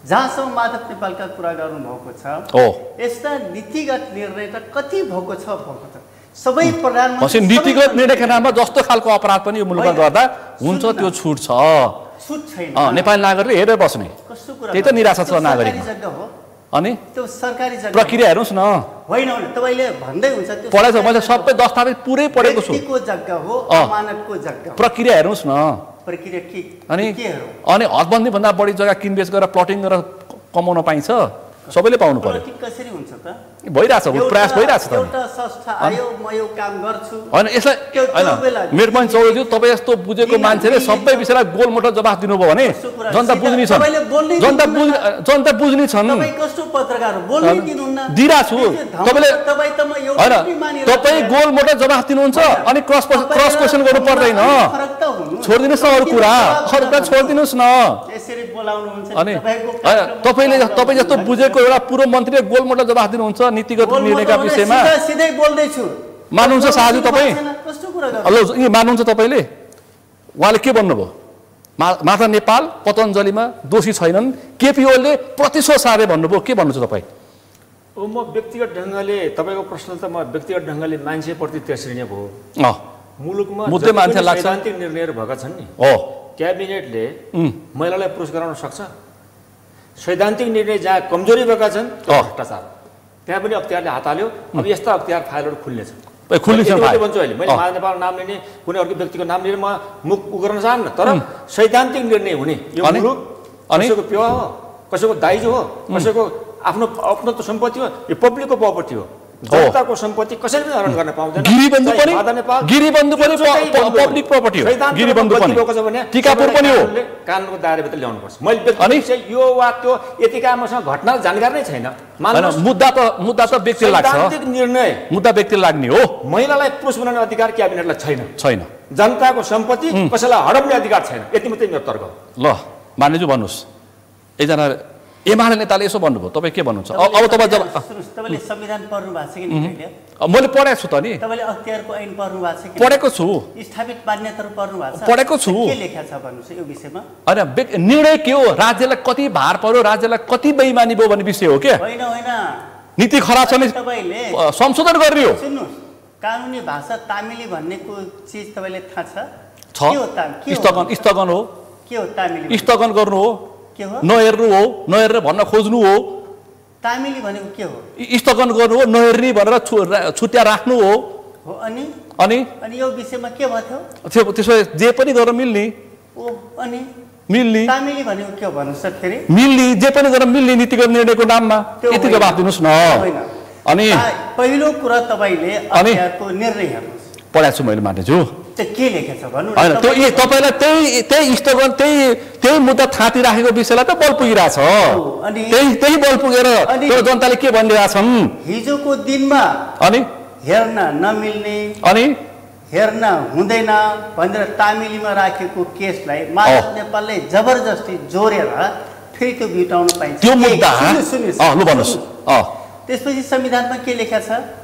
जहाँसम्म माधव नेपालका कुरा गर्नुभएको छ, यस्ता नीतिगत निर्णय त कति भएको छ सबै प्रधानमन्त्री नीतिगत निर्णयका नाममा जस्तो खालको अपराध पनि यो मुलुकमा गर्दा हुन्छ त्यो छुट छ। छुट छैन। नेपाली नागरिकले हेरेर बस्ने त्यही त निराशा छ नागरिक। अनि त्यो सरकारी जग्गा प्रक्रिया हेर्नुहोस् न। होइन तपाईले भन्दै हुन्छ त्यो पढेछ, मैले सबै दस्तावेज पुरै पढेको छु। व्यक्तिको जग्गा हो, अमानतको जग्गा। प्रक्रिया हेर्नुहोस् न। प्रक्रिया के? अनि हदबन्दी भन्दा बढी जग्गा किनबेच गरेर प्लटिङ गरेर कमाउन पाइन्छ? सबैले पाउनु पर्यो। कसरी हुन्छ त? भइरहेछ, प्रयास भइरहेछ त। एउटा संस्था आयो, म यो काम गर्छु। होइन यसलाई होइन मेटपनी चौधरी तपाईँ यस्तो बुझेको मान्छेले सबै विषयलाई गोलमोटो जवाफ दिनुभयो भने जनता बुझ्ने छन्। जनता बुझ्ने छन्। तपाईँ कस्तो पत्रकार हो? बोल्नै दिनुहुन्न। दिइरहेको छु। तपाईँले होइन तपाईँ गोलमोटो जवाफ दिनुहुन्छ अनि क्रस क्वेसन गर्नु पर्दैन। छोडिदिनुहोस् न अरू कुरा छोडिदिनुहोस् न। अनि तपाईँले तपाईँ जस्तो बुझेको एउटा पूर्व मन्त्रीले गोलमोटो जवाफ दिनुहुन्छ नीतिगत निर्णयका विषयमा। सिधै बोल्दैछु। मान्नुहुन्छ साथी तपाईँ? हेलो यी मान्नुहुन्छ तपाईँले? उहाँले के भन्नुभयो? माधव नेपाल पतञ्जलिमा दोषी छैनन्, केपी ओलीले प्रतिशोध सारे भन्नुभयो। के भन्नुहुन्छ तपाईँ? म व्यक्तिगत ढङ्गले तपाईँको प्रश्न त म व्यक्तिगत ढङ्गले मान्छेप्रति त्यसरी नै भयो। मुलुकमा मुद्दे मान्छे लाग्छ सैद्धान्तिक निर्णयहरू भएका छन् नि। क्याबिनेटले महिलालाई पुरस्कार गर्न सक्छ। सैद्धान्तिक निर्णय जहाँ कमजोरी भएका छन् भ्रष्टाचार त्यहाँ पनि अख्तियारले हात हाल्यो। अब यस्ता अख्तियार फाइलहरू खुल्नेछ। भन्छु अहिले मैले माधव नेपाल नाम लिने कुनै अर्को व्यक्तिको नाम लिएर म मुख उ गर्न चाहन्न, तर सैद्धान्तिक निर्णय हुने यो मुलुक कसैको प्यो हो कसैको दाइजो हो, कसैको आफ्नो आफ्नो त सम्पत्ति हो, यो पब्लिकको प्रपर्टी हो। जनताको सम्पत्ति कसैले पनि हरण गर्न पाउँदैन। गिरिबन्धु पनि पब्लिक प्रपर्टी हो। गिरिबन्धु पनि टिकापुर पनि हो। कानुनको दायराभित्र ल्याउनुपर्छ। मैले व्यक्तिगत यो वा त्यो यतिका मसँग घटना जानकारी नै छैन। मुद्दा त व्यक्ति लाग्छ। सैद्धान्तिक निर्णय मुद्दा व्यक्ति लाग्ने हो। महिलालाई पुरुष बनाउने अधिकार क्याबिनेटलाई छैन। जनताको सम्पत्ति कसैलाई हडप्ने अधिकार छैन। यति मात्रै मेरो तर्क हो। ल मान्यज्यू भन्नुहोस्, एकजना एमाले नेताले यसो भन्नुभयो, तपाईँ के भन्नुहुन्छ? अब तपाईँ जब तपाईँले संविधान पढ्नु भएको छ कि मैले पढेको छु त नि। तपाईँले अख्तियारको ऐन पढ्नु भएको छ कि? पढेको छु। स्थापित मान्यताहरू पढ्नु भएको छ? पढेको छु। के लेखा छ भन्नुहोस् यो विषयमा? होइन, निर्णय के हो, राज्यलाई कति भार पर्यो, राज्यलाई कति बेइमानी भयो भन्ने विषय हो क्या। होइन नीति खराब छ नि, तपाईँले संशोधन गर्ने हो। सुन्नुहोस्, कानुनी भाषा तामिली भन्नेको चिज तपाईँले थाहा छ? स्थगन हो। के हो तामिली? स्थगन गर्नु हो, के हो? नहेर्नु हो, नहेरेर भन्न खोज्नु हो। तामिली भनेको के हो? स्थगन गर्नु हो, नहेर्ने भनेर छुट्या राख्नु हो। अनि यो विषयमा के भयो? त्यसो जे पनि गर्न मिल्ने। अनि मिल्ने तामिली भनेको के हो भन्नुहोस् त फेरि? मिल्ने, जे पनि गर्न मिल्ने नीतिगत निर्णयको नाममा। यति जवाफ दिनुहोस् न। अनि पहिलो कुरा तपाईँले अख्तियारको निर्णय हेर्नुहोस्। पढाएको छु मैले मान्छु। के लेखेको छ भन्नु? होइन, त्यो तपाईँलाई त्यही स्थगन त्यही मुद्दा थाँती राखेको विषयलाई त बल पुगिरहेछ। त्यही बल पुगेर त्यो जनताले के भनिरहेछन् हिजोको दिनमा? अनि हेर्न नमिल्ने, अनि हेर्न हुँदैन भनेर तामिलीमा राखेको केसलाई माधव नेपालले जबरजस्ती जोडेर फेरि त्यो बिउटाउन पाइन्छ। त्यो मुद्दा लु भन्नुहोस्। त्यसपछि संविधानमा के लेखा छ?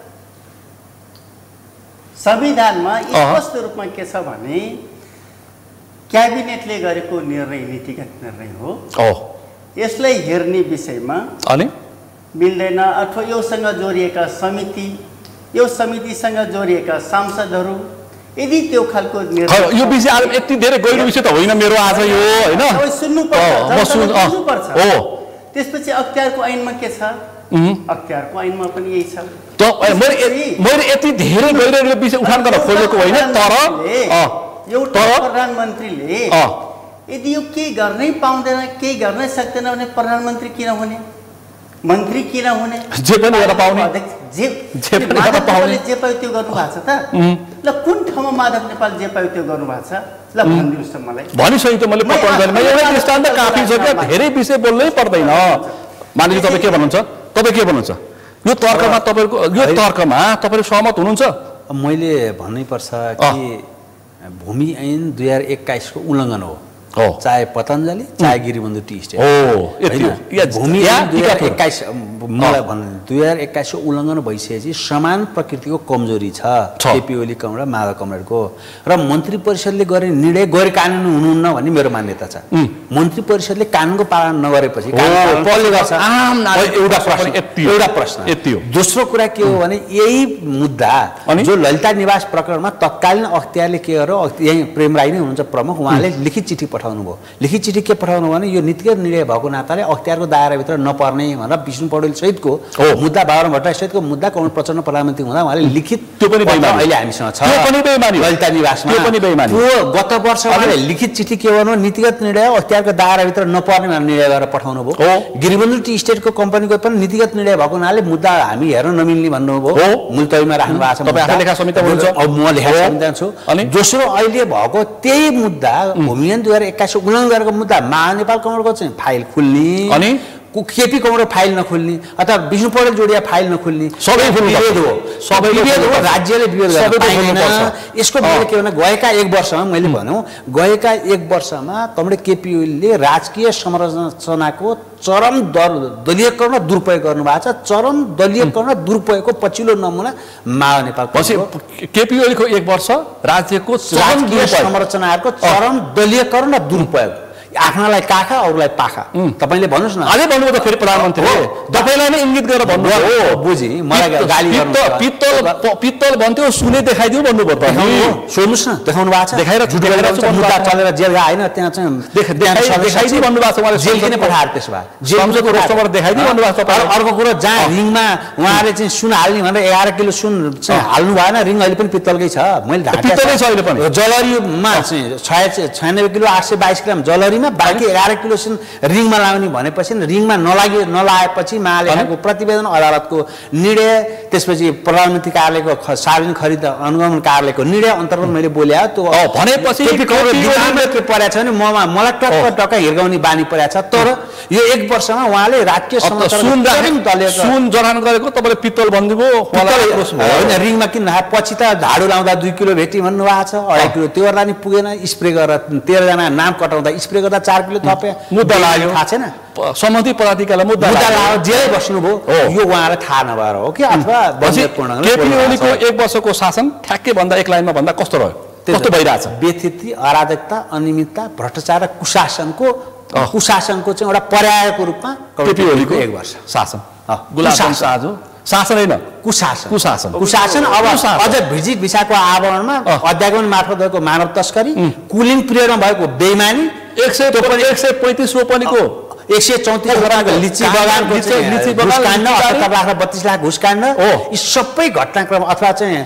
संविधानमा स्पष्ट रूपमा के छ भने क्याबिनेटले गरेको निर्णय नीतिगत निर्णय हो। यसलाई हेर्ने विषयमा अनि मिल्दैन, अथवा योसँग जोडिएका समिति, यो समितिसँग जोडिएका सांसदहरू यदि त्यो खालको निर्णय, यो विषय यति धेरै गहिरो विषय त होइन मेरो आज यो, होइन सुन्नुपर्छ। त्यसपछि अख्तियारको ऐनमा के छ? अख्तियारको ऐनमा पनि यही छ। मैले यति धेरै गहिरो विषय उठान गर्न खोजेको होइन, तर एउटा प्रधानमन्त्रीले यदि यो के गर्नै पाउँदैन, केही गर्नै सक्दैन भने प्रधानमन्त्री किन हुने, मन्त्री किन हुने? जे पनि गर्न पाउने, जे पायो त्यो गर्नु भएको छ त? ल कुन ठाउँमा माधव नेपाल जे पायो त्यो गर्नु भएको छ? ल भनिदिनुहोस् त मलाई। भनिसकेँ त मैले पटल गरेँ, एउटा दृष्टान्त काफी छ क्या, धेरै विषय बोल्नै पर्दैन। मानिलिनु तपाईँ के भन्नुहुन्छ? यो तर्कमा तपाईँहरू सहमत हुनुहुन्छ? मैले भन्नैपर्छ कि भूमि ऐन 2021 को उल्लङ्घन हो, चाहे पतञ्जलि चाहे गिरिबन्धु टी स्टेट। भूमि ऐन 2021 मलाई भन्नु 2021 को उल्लङ्घन भइसकेपछि समान प्रकृतिको कमजोरी छ केपी ओली कमरेड माधव कमरेडको, र मन्त्री परिषदले गर्ने निर्णय गैर कानुनी हुनुहुन्न भन्ने मेरो मान्यता छ। मन्त्री परिषदले कानुनको पालन नगरेपछि एउटा प्रश्न यति हो। दोस्रो कुरा के हो भने यही मुद्दा जो ललिता निवास प्रकरणमा तत्कालीन अख्तियारले के गर्यो, यही प्रेम राई नै हुनुहुन्छ प्रमुख, उहाँले लिखित चिठी पठाउनु भयो। लिखित चिठी के पठाउनु भने यो नीतिगत निर्णय भएको नाताले अख्तियारको दायराभित्र नपर्ने भनेर विष्णु पौडेल सहितको मुद्दा, बाबुराम भट्टराई सहितको मुद्दा प्रचण्ड प्रधानमन्त्री हुँदा उहाँले लिखित, त्यो पनि अहिले हामीसँग छ ललिता निवासमा, त्यो गत वर्ष उहाँले लिखित चिठी के भन्नु, नीतिगत निर्णय अख्तियारको दायराभित्र नपर्ने भनेर निर्णय गरेर पठाउनु भयो। गिरिबन्धु टी स्टेटको कम्पनीको पनि नीतिगत निर्णय भएको हुनाले मुद्दा हामी हेर्न नमिल्ने भन्नुभयो, मुलतवीमा राख्नु भएको छ। म लेखा समिति छु। अनि दोस्रो अहिले भएको त्यही मुद्दा भूमि ऐन 2021 उल्लङ्घन गरेको मुद्दा महानेपाल कमरेडको चाहिँ फाइल खुल्ने, अनि केपी कमरेड फाइल नखुल्ने अथवा विष्णु पौडेल जोडिया फाइल नखुल्ने, सबै विभेद हो, राज्यले विभेद गर्न पाइँदैन। यसको विरोध के भने गएका 1 वर्षमा मैले भनौँ, गएका 1 वर्षमा कमरेड केपी ओलीले राजकीय संरचनाको चरम दलीयकरण दुरुपयोग गर्नुभएको छ। चरम दलीयकरण दुरुपयोगको पछिल्लो नमुना माओ नेपाल केपी ओलीको 1 वर्ष राज्यको राजकीय संरचनाहरूको चरम दलीयकरण दुरुपयोग, आफ्नालाई काखा अरूलाई पाखा। तपाईले भन्नुस् न, अझै भन्नुभयो त फेरि प्रधानमन्त्रीले तपाईलाई नै इङ्गित गरेर भन्नुभयो। हो बुझी, मलाई गाली गर्नु, पित्तल भन्थ्यो सुने देखाइदिउ भन्नुभयो त। सोध्नुस् न, देखाउनु भएको छ, देखाएर झुट गरेर मुद्दा चलेर जेल गए हैन, त्यहाँ चाहिँ देखाइदिउ भन्नुभएको छ। उहाँले जेल किन पठाएर त्यसो भए जेलको रोस्टरबाट देखाइदिउ भन्नुभएको छ। अर्को कुरा जहाँ रिङमा उहाँले चाहिँ सुन हाल्ने भनेर 11 किलो सुन चाहिँ हाल्नु भएन, रिङ अहिले पनि पित्तलकै छ। मैले ढाके पित्तलै छ अहिले पनि, जलरीमा चाहिँ 96 किलो 822 ग्राम जलरी गरिमा बाँकी 11 किलो चाहिँ रिङमा लाउने भनेपछि रिङमा नलाएपछि महालेखाको प्रतिवेदन अदालतको निर्णय त्यसपछि प्रधानमन्त्री कार्यालयको सार्वजनिक खरिद अनुगमन कार्यालयको निर्णय अन्तर्गत मैले बोले त्यो भनेपछि के परेको छ भने मलाई टक्क हिर्काउने बानी परेको छ तर यो 1 वर्षमा उहाँले राष्ट्रिय सुन जडान गरेको तपाईँले पित्तल भन्नुभयो होइन रिङमा किन पछि त झाडु लाउँदा 2 किलो भेटी भन्नुभएको छ 2.5 किलो त्यो गर्दा नि पुगेन स्प्रे गरेर 13 जना नाम कटाउँदा स्प्रे गर्दा 4 किलो थपे मुद्दा लाग्यो थाहा छैन सम्बन्धित पदाधिकारीलाई मुद्दा लाग्यो जेलै बस्नुभयो यो उहाँलाई थाहा नभएर हो कि अथवा केपी ओलीको 1 वर्षको शासन ठ्याक्कै भन्दा एक लाइनमा भन्दा कस्तो रह्यो कस्तो भइरहेछ व्यथिति अराजकता अनियमितता भ्रष्टाचार र कुशासनको चाहिँ एउटा पर्यायको रूपमा केपी ओलीको 1 वर्ष शासन गुलाम साहु शासन होइन कुशासन अब अझ भिजिट भिसाको आवरणमा अध्यागमन मार्फत भएको मानव तस्करी कुलिङ पिरियडमा भएको बेइमानी 135 रोपनीको 134 वटाको लिची बगानको लिची बगान 32 लाख घुस काण्ड यी सबै घटनाक्रम अथवा चाहिँ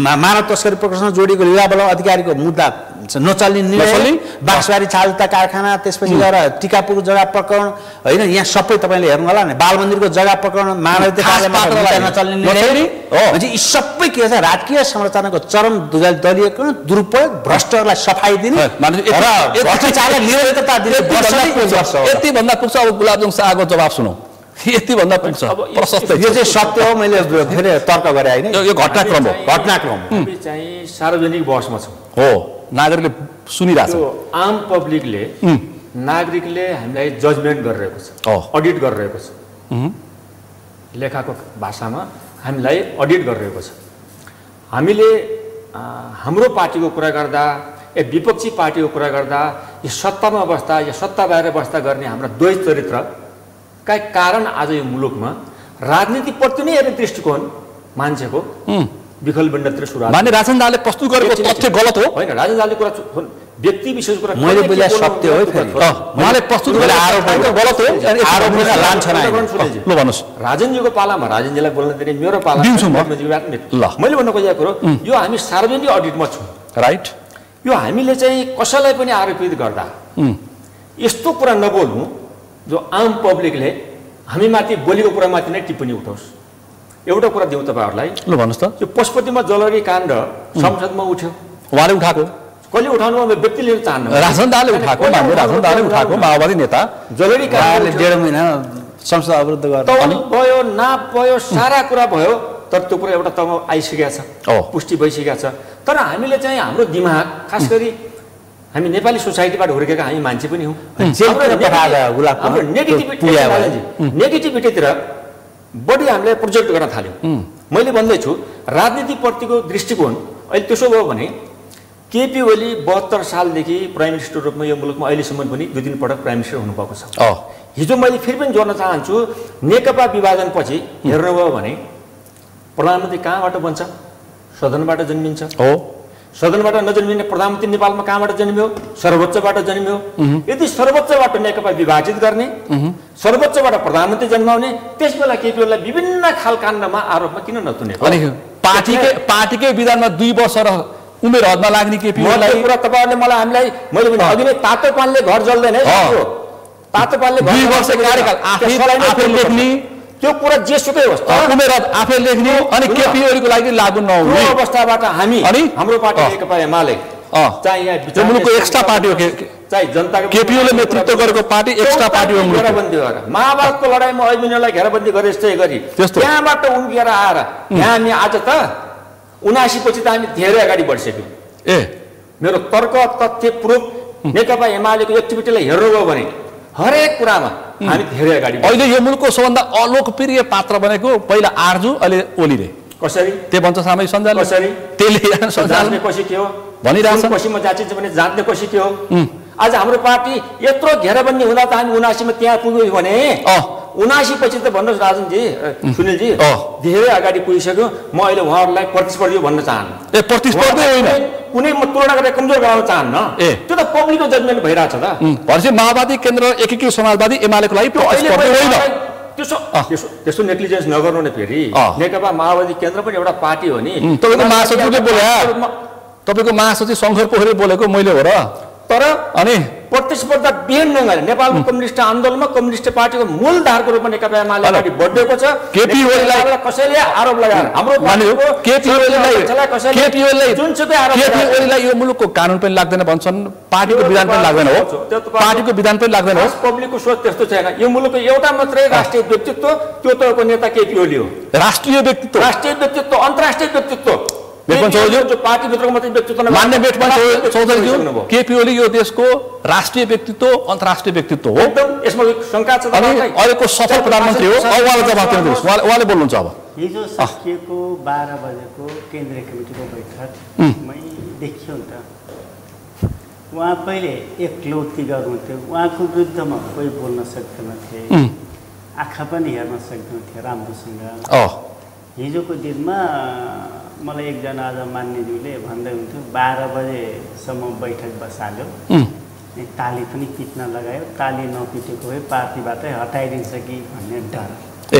मानव तस्करी प्रकरणसँग जोडिएको लीलाबल अधिकारीको मुद्दा नचल्ने निर्णय बाँसबारी छालता कारखाना त्यसपछि गएर टिकापुर जग्गा प्रकरण होइन यहाँ सबै तपाईँले हेर्नु होला नि बाल मन्दिरको जग्गा प्रकरण मानवीय कार्यालयमा नचल्ने निर्णय यी सबै के छ राजकीय संरचनाको चरम दलीयकरण दुरुपयोग भ्रष्टहरूलाई सफाई दिने र भ्रष्टाचारलाई निरन्तरता दिने यति भन्दा पुग्छ अब गुलाबजङ शाहको जवाब सुनौ यति भन्दा पुग्छ प्रशस्त यो चाहिँ सत्य हो मैले फेरि तर्क गरे हैन यो घटनाक्रम हो हामी चाहिँ सार्वजनिक बहसमा छौँ हो नागरिकले सुनिरहेछ आम पब्लिकले नागरिकले हामीलाई जजमेन्ट गरिरहेको छ अडिट गरिरहेको छ लेखाको भाषामा हामीलाई अडिट गरिरहेको छ हामीले हाम्रो पार्टीको कुरा गर्दा या विपक्षी पार्टीको कुरा गर्दा यो सत्तामा बस्दा या सत्ता बाहिर बस्दा गर्ने हाम्रा द्वैत चरित्रका कारण आज यो मुलुकमा राजनीतिप्रति नै हेर्ने दृष्टिकोण मान्छेको विखल विण्डतिर सुरु माने राजन दाले प्रस्तुत गरेको तथ्य गलत हो होइन राजन दाले कुरा व्यक्ति विशेष कुरा मैले बोले सत्य हो फेरि उहाँले प्रस्तुत गरे आरोप गलत हो आरोप लान्छन् ल भन्नुस् राजनजीको पालामा राजनजीलाई बोल्न दिने मेरो पालामा मैले भन्न खोजेको कुरो यो हामी सार्वजनिक अडिटमा छौँ राइट यो हामीले चाहिँ कसैलाई पनि आरोपित गर्दा यस्तो कुरा नबोल्नु जो आम पब्लिकले हामीमाथि बोलेको कुरामाथि नै टिप्पणी उठाओस् एउटा कुरा दिउँ तपाईँहरूलाई ल भन्नुहोस् त यो पशुपतिमा जलरी काण्ड संसदमा उठ्यो उहाँले उठाएको कहिले उठाउनु व्यक्ति लिन चाहन्न राजन दाले उठाएको माओवादी नेता जलरी काण्डले 1.5 महिना संसद अवरुद्ध गर्नु भयो नाप भयो सारा कुरा भयो तर त्यो कुरा एउटा तब आइसकेको छ पुष्टि भइसकेको छ तर हामीले चाहिँ हाम्रो दिमाग खास गरी हामी नेपाली सोसाइटीबाट हुर्केका हामी मान्छे पनि हौँ नेगेटिभिटीतिर बढी हामीले प्रोजेक्ट गर्न थाल्यौँ मैले भन्दैछु राजनीतिप्रतिको दृष्टिकोण अहिले त्यसो भयो भने केपी ओली 72 सालदेखि प्राइम मिनिस्टर रूपमा यो मुलुकमा अहिलेसम्म पनि 2-3 पटक प्राइम मिनिस्टर हुनुभएको छ हिजो मैले फेरि पनि जोड्न चाहन्छु नेकपा विभाजनपछि हेर्नुभयो भने प्रधानमन्त्री कहाँबाट बन्छ सदनबाट जन्मिन्छ सदनबाट नजन्मिने प्रधानमन्त्री नेपालमा कहाँबाट जन्मियो सर्वोच्चबाट जन्मियो यदि सर्वोच्चबाट नेकपा विभाजित गर्ने सर्वोच्चबाट प्रधानमन्त्री जन्माउने त्यसबेला केपी ओलीलाई विभिन्न खालकाण्डमा आरोपमा किन नतुने पार्टीकै विधानमा 2 वर्ष र उमेर हदमा लाग्ने केपी ओलीलाई कुरा तपाईहरुले मलाई हामीलाई मैले भने अघि नै तातो पानीले घर जल्दैन है तातो पानीले 2 वर्ष कार्यकाल आफै लेख्ने त्यो कुरा जेसुकै होस् उमेर आफै लेख्ने अनि केपी ओलीको लागि लागु नहुने अवस्थाबाट हामी हाम्रो पार्टी नेकपा एमाले चाहिँ यहाँ मुलुकको एक्स्ट्रा पार्टी हो चाहिँ जनताको केपी ओलीले नेतृत्व गरेको पार्टी एक्स्ट्रा पार्टी हो घेराबन्दी गरेर महाभारतको लडाईँमा अभिमन्युलाई घेराबन्दी गरे जस्तै गरी त्यहाँबाट उम्किएर आएर यहाँ हामी आज त 79 पछि त हामी धेरै अगाडि बढिसक्यौँ मेरो तर्क तथ्य प्रुफ नेकपा एमालेको एक्टिभिटीलाई हेर्नुभयो भने हरेक कुरामा हामी धेरै अगाडि अहिले यो मुलुकको सबभन्दा अलोकप्रिय पात्र बनेको पहिला आर्जु अहिले ओली रे कसरी त्यो भन्छ सामाजिक सञ्जाल कसरी त्यसले जान्ने कोसी के हो भनिरहेछ कोसीमा जाँचिन्छ भने जान्ने कोसी के हो आज हाम्रो पार्टी यत्रो घेराबन्दी हुँदा त हामी 79 मा त्यहाँ पुग्यौँ भने 79 पछि त भन्नुहोस् राजनजी सुनिलजी धेरै अगाडि पुगिसक्यो म अहिले उहाँहरूलाई प्रतिस्पर्धी भन्न चाहन्न प्रतिस्पर्धी होइन कुनै म तुलना गरेर कमजोर गराउन चाहन्न त्यो त पब्लिकको जजमेन्ट भइरहेछ त भनेपछि माओवादी केन्द्र एकीकृत समाजवादी एमालेको लागि प्रतिस्पर्धी होइन त्यसो नेग्लिजेन्स नगर्नु नि फेरि नेकपा माओवादी केन्द्र पनि एउटा पार्टी हो नि तपाईँको महासचिवले बोले तपाईँको महासचिव शङ्कर पोखरेल बोलेको मैले हो र तर अनि प्रतिस्पर्धा विहीन ढङ्गले नेपालको कम्युनिस्ट आन्दोलनमा कम्युनिस्ट पार्टीको मूलधारको रूपमा नेकपा एमाले अगाडि बढेको छ। केपी ओलीलाई कसैले आरोप लगाएर हाम्रो केपी ओलीलाई यो मुलुकको कानुन पनि लाग्दैन भन्छन्, पार्टीको विधान पनि लाग्दैन हो, पार्टीको विधान पनि लाग्दैन हो। पब्लिकको सोच त्यस्तो छैन। यो मुलुकको एउटा मात्रै राष्ट्रिय व्यक्तित्व, त्यो तपाईँको नेता केपी ओली हो। राष्ट्रिय व्यक्तित्व, राष्ट्रिय व्यक्तित्व, अन्तर्राष्ट्रिय व्यक्तित्व, पार्टीभित्रको मात्रै व्यक्तित्व। मान्य बेटमन चौधरीज्यू, केपी ओली यो देशको राष्ट्रिय व्यक्तित्व, अन्तर्राष्ट्रिय व्यक्तित्व हो। एकदम यसमा शङ्का छ। अहिलेको सफल प्रधानमन्त्री हो, अब उहाँले जवाफ दिनुहुन्छ, उहाँले बोल्नुहुन्छ। अब हिजो सकिएको 12 बजेको केन्द्रीय कमिटीको बैठकमै देखियो नि त, उहाँ पहिले एकलौती गर्नुहुन्थ्यो, उहाँको विरुद्धमा कोही बोल्न सक्दैनथे, आँखा पनि हेर्न सक्दैनथे राम्रोसँग। हिजोको दिनमा मलाई एकजना आज मान्यज्यूले भन्दै हुन्थ्यो 12 बजेसम्म बैठक बसाल्यो, ताली पनि पिट्न लगायो, ताली नपिटेको भए पार्टीबाटै हटाइदिन्छ कि भन्ने डर,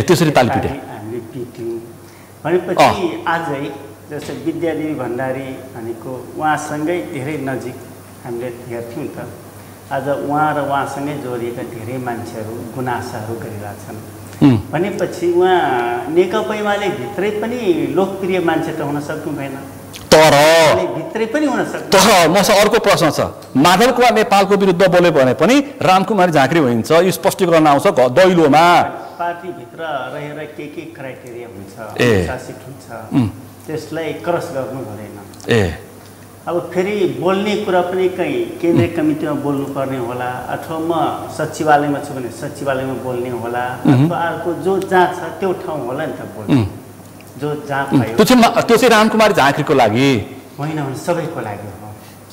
त्यसरी ताली पिटे हामीले पिट्यौँ भनेपछि आजै जस्तै विद्यादेवी भण्डारी भनेको उहाँसँगै धेरै नजिक हामीले हेर्थ्यौँ त, आज उहाँ र उहाँसँगै जोडिएका धेरै मान्छेहरू गुनासाहरू गरिरहेछन् भनेपछि उहाँ नेकपा एमाले भित्रै पनि लोकप्रिय मान्छे त हुन सक्नु भएन, तर भित्रै पनि हुन सक्छ। तर मसँग अर्को प्रश्न छ, माधव कुमार नेपालको विरुद्ध बोल्यो भने पनि रामकुमारी झाँक्री भइन्छ, यो स्पष्टीकरण आउँछ दैलोमा। पार्टीभित्र रहेर के क्राइटेरिया हुन्छ, शासित हुन्छ, त्यसलाई क्रस गर्नु हुँदैन। अब फेरि बोल्ने कुरा पनि कहीँ केन्द्रीय कमिटीमा बोल्नुपर्ने होला, अथवा म सचिवालयमा छु भने सचिवालयमा बोल्ने होला, अथवा अर्को जो जहाँ छ त्यो ठाउँ होला नि त बोल्ने, जो जहाँ पायो। त्यो चाहिँ रामकुमारी झाँक्रीको लागि होइन, सबैको लागि हो,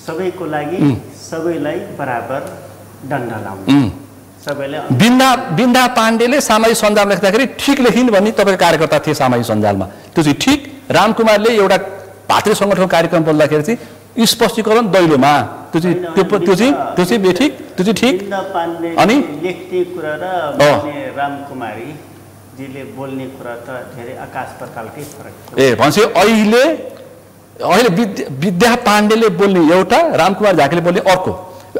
सबैको लागि, सबैलाई बराबर दण्ड लाउने, सबैलाई। बिन्दा पाण्डेले सामाजिक सञ्जालमा लेख्दाखेरि ठिक लेखिन् भन्ने तपाईँको कार्यकर्ता थिए सामाजिक सञ्जालमा, त्यो चाहिँ ठिक। रामकुमारले एउटा भातृ सङ्गठनको कार्यक्रम बोल्दाखेरि चाहिँ स्पष्टीकरण दैलोमा, त्यो चाहिँ बेठिक, त्यो चाहिँ ठिक। अनि लेख्ने कुरा र रामकुमारीजीले बोल्ने कुरा त धेरै आकाश पातालकै फरक छ। भनेपछि अहिले विद्या पाण्डेले बोल्ने एउटा, रामकुमार झाँक्रीले बोल्ने अर्को,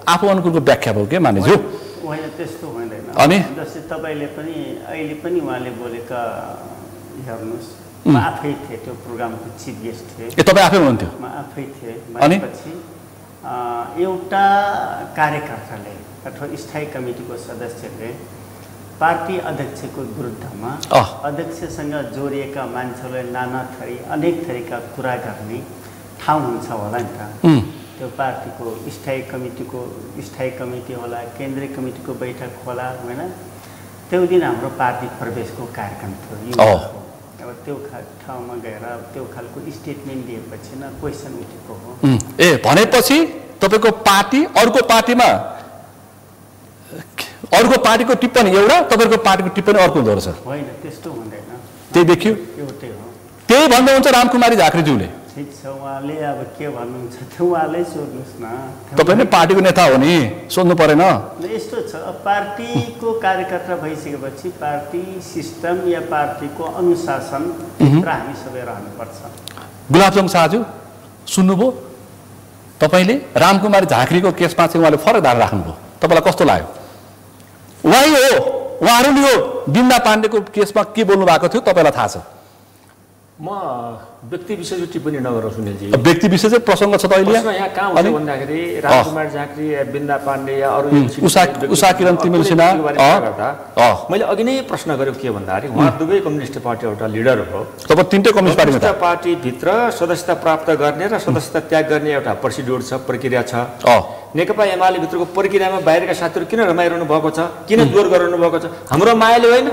आफू अनुकूलको व्याख्या भयो के मानिज्यू? होइन, त्यस्तो हुँदैन। अनि जस्तै तपाईँले पनि अहिले पनि उहाँले बोलेका हेर्नुहोस्, म आफै थिएँ त्यो प्रोग्रामको चिफ गेस्ट थिएँ। तपाईँ आफै हुनुहुन्थ्यो? म आफै थिएँ। भनेपछि एउटा कार्यकर्ताले अथवा स्थायी कमिटीको सदस्यले पार्टी अध्यक्षको विरुद्धमा अध्यक्षसँग जोडिएका मान्छेलाई नाना थरी अनेक थरीका कुरा गर्ने ठाउँ हुन्छ होला नि त, त्यो पार्टीको स्थायी कमिटी होला, केन्द्रीय कमिटीको बैठक होला, होइन? त्यो दिन हाम्रो पार्टी प्रवेशको कार्यक्रम थियो। अब त्यो ठाउँमा गएर त्यो खालको स्टेटमेन्ट दिएपछि न क्वेसन उठेको हो। भनेपछि तपाईँको पार्टी अर्को पार्टीको टिप्पणी एउटा, तपाईँको पार्टीको टिप्पणी अर्को हुँदो रहेछ? होइन, त्यस्तो हुँदैन। त्यही देखियो, एउटै हो। त्यही भन्नुहुन्छ रामकुमारी झाँक्रीज्यूले। ठिक छ, उहाँले अब के भन्नुहुन्छ त्यो उहाँले सोध्नुहोस् न, तपाईँ नै पार्टीको नेता हो नि, सोध्नु परेन? यस्तो छ, पार्टीको कार्यकर्ता भइसकेपछि पार्टी सिस्टम या पार्टीको अनुशासनभित्र हामी सबै रहनुपर्छ। गुलाबजङ शाहज्यू सुन्नुभयो? तपाईँले रामकुमारी झाँक्रीको केसमा चाहिँ उहाँले फरक धारा राख्नुभयो, तपाईँलाई कस्तो लाग्यो? उहाँहरूले यो बिन्दा पाण्डेको केसमा के बोल्नु भएको थियो तपाईँलाई थाहा छ? म व्यक्ति विशेष टिप्पणी नगरौँ सुनिलजी, व्यक्ति विशेष प्रसङ्ग छ त अहिले यहाँ कहाँ हुन्छ भन्दाखेरि रामकुमार झाँक्री या बिन्दा पाण्डे या अरू उषा किरण तिमिल सिन्हा गर्दा मैले अघि नै प्रश्न गरेँ के भन्दाखेरि उहाँ दुवै कम्युनिस्ट पार्टी एउटा लिडर हो। तपाईँ तिनटै कम्युनिस्ट पार्टीभित्र सदस्यता प्राप्त गर्ने र सदस्यता त्याग गर्ने एउटा प्रोसिड्युर छ, प्रक्रिया छ। नेकपा एमाले भित्रको प्रक्रियामा बाहिरका साथीहरू किन रमाइरहनु भएको छ, किन जोर गरिरहनु भएको छ? हाम्रो मायाले होइन,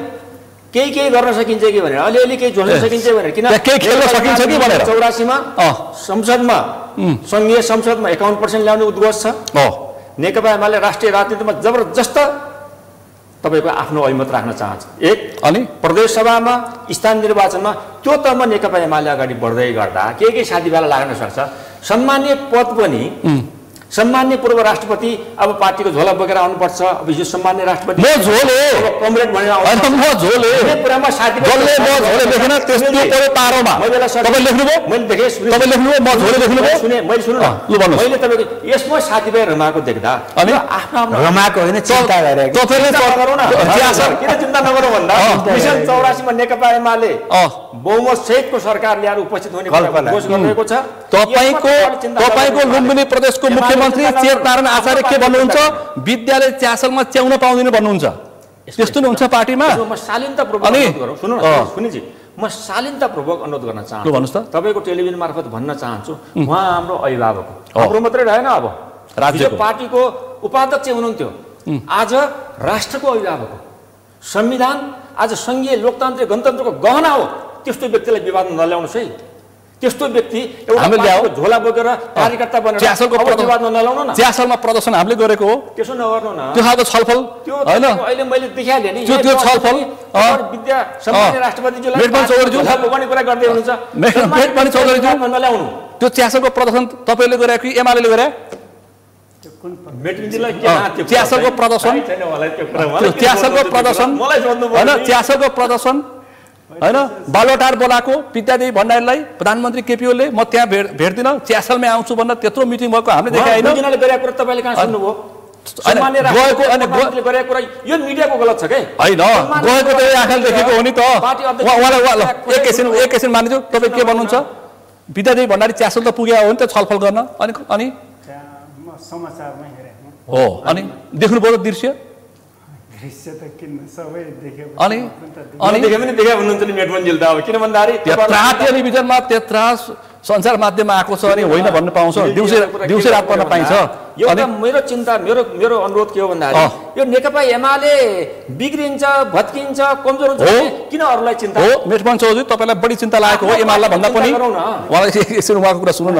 केही गर्न सकिन्छ कि भनेर, अलिअलि केही झोल्न सकिन्छ भनेर, किन केही खेल्न सकिन्छ कि भनेर 84मा संसदमा, सङ्घीय संसदमा 51% ल्याउने उद्घोष छ। नेकपा एमाले राष्ट्रिय राजनीतिमा जबरजस्त तपाईँको आफ्नो अहिमत राख्न चाहन्छ। एक, अनि प्रदेश सभामा, स्थानीय निर्वाचनमा त्यो तर्फ नेकपा एमाले अगाडि बढ्दै गर्दा केही साथीभाइलाई लाग्न सक्छ। सम्मानीय पद पनि सम्मान्य पूर्व राष्ट्रपति अब पार्टीको झोला बोकेर आउनुपर्छ। अब यो सम्मान्य राष्ट्रपति म झोले कमरेड भनेर आउनु म झोले पुरामा साथी झोले म झोले देखेन त्यस्तो परे पारोमा तपाईले लेख्नुभयो मैले देखे तपाईले लेख्नुभयो म झोले लेख्नुभयो सुने मैले सुन्नु न ल भन्नुस् मैले तपाईको यसमा साथीभाइ रमाको देख्दा अनि आफ्नो आफ्नो रमाको होइन चिन्ता गरेको तपाईले गरौ न किन चिन्ता नगरौ भन्दा 1984 मा नेकपा एमाले बहुमत सहितको सरकार ल्याएर उपस्थित हुने घोषणा गरिएको छ। तपाईको लुम्बिनी प्रदेशको मुख्यमन्त्री चेतनारायण आचार्य के भन्नुहुन्छ विद्यालय च्यासलमा च्याउन पाउँदैन भन्नुहुन्छ त्यस्तो नै हुन्छ पार्टीमा। म शालीनतापूर्वक अनुरोध गरौँ सुन्नु न सुनिजी म शालीनतापूर्वक अनुरोध गर्न चाहन्छु भन्नुस् त तपाईको टेलिभिजन मार्फत भन्न चाहन्छु उहाँ हाम्रो अभिभावक हाम्रो मात्रै रहेन अब राज्यको पार्टीको उपाध्यक्ष हुनुहुन्थ्यो आज राष्ट्रको अभिभावक हो। संविधान आज संघीय लोकतान्त्रिक गणतन्त्रको गहना हो। त्यस्तो व्यक्तिलाई विवाद नल्याउनुस् है। त्यस्तो व्यक्ति एउटा झोला बोकेर कार्यकर्ता बनेर विवाद नल्याउनु न। च्यासलमा प्रदर्शन हामीले गरेको हो त्यसो नगर्नु न। त्यो खालको छलफल हैन अहिले मैले देखाइहालेँ नि त्यो छलफल विद्या सम्मान्य राष्ट्रपतिज्यूलाई मेटमन चौधरीज्यू बोक्ने कुरा गर्दै हुनुहुन्छ मेटमन चौधरीज्यू नल्याउनु। त्यो च्यासलको प्रदर्शन तपाईले गरे कि एमालेले गरे मेटमनजीलाई के नाच्यो च्यासलको प्रदर्शन त्यो च्यासलको प्रदर्शन मलाई सोध्नु हैन च्यासलको प्रदर्शन हैन बालोटार बोलाको विद्यादेवी भण्डारीलाई प्रधानमन्त्री केपी ओलीले म त्यहाँ भेट्दिन च्यासलमै आउँछु भनेर त्यत्रो मिटिङ भएको हामीले देखाए हैन। दुईजनाले गरेको कुरा तपाईले कहाँ सुन्नुभयो? सामान्य गएको अनि गएको गरेको कुरा यो मिडियाको गलत छ के हैन गएको त आँखाले देखेको हो नि त। उहाँलाई एकैछिन मानिदियो तपाईँ के भन्नुहुन्छ विद्यादेवी भण्डारी च्यासल त पुग्यो हो नि त छलफल गर्न अनि समाचारमै हेरेँ हो अनि देख्नुभयो दृश्य दृश्य त किन सबै देखे अनि देखे पनि देखा भन्नुहुन्छ नि मेटमनजीले त अब किन भन्दाखेरि त्यत्रा टेलिभिजनमा त्यत्रा सञ्चार माध्यममा आएको छ अनि होइन भन्न पाउँछ दिउँसै रात पढ्न पाइन्छ। एउटा मेरो चिन्ता मेरो अनुरोध के हो भन्दाखेरि यो नेकपा एमाले बिग्रिन्छ भत्किन्छ कमजोर हुन्छ किन अरूलाई चिन्ता हो? मेटमन चौधरी तपाईँलाई बढी चिन्ता लागेको हो एमालेलाई भन्दा पनि उहाँलाई यसरी उहाँको कुरा सुन्नु न।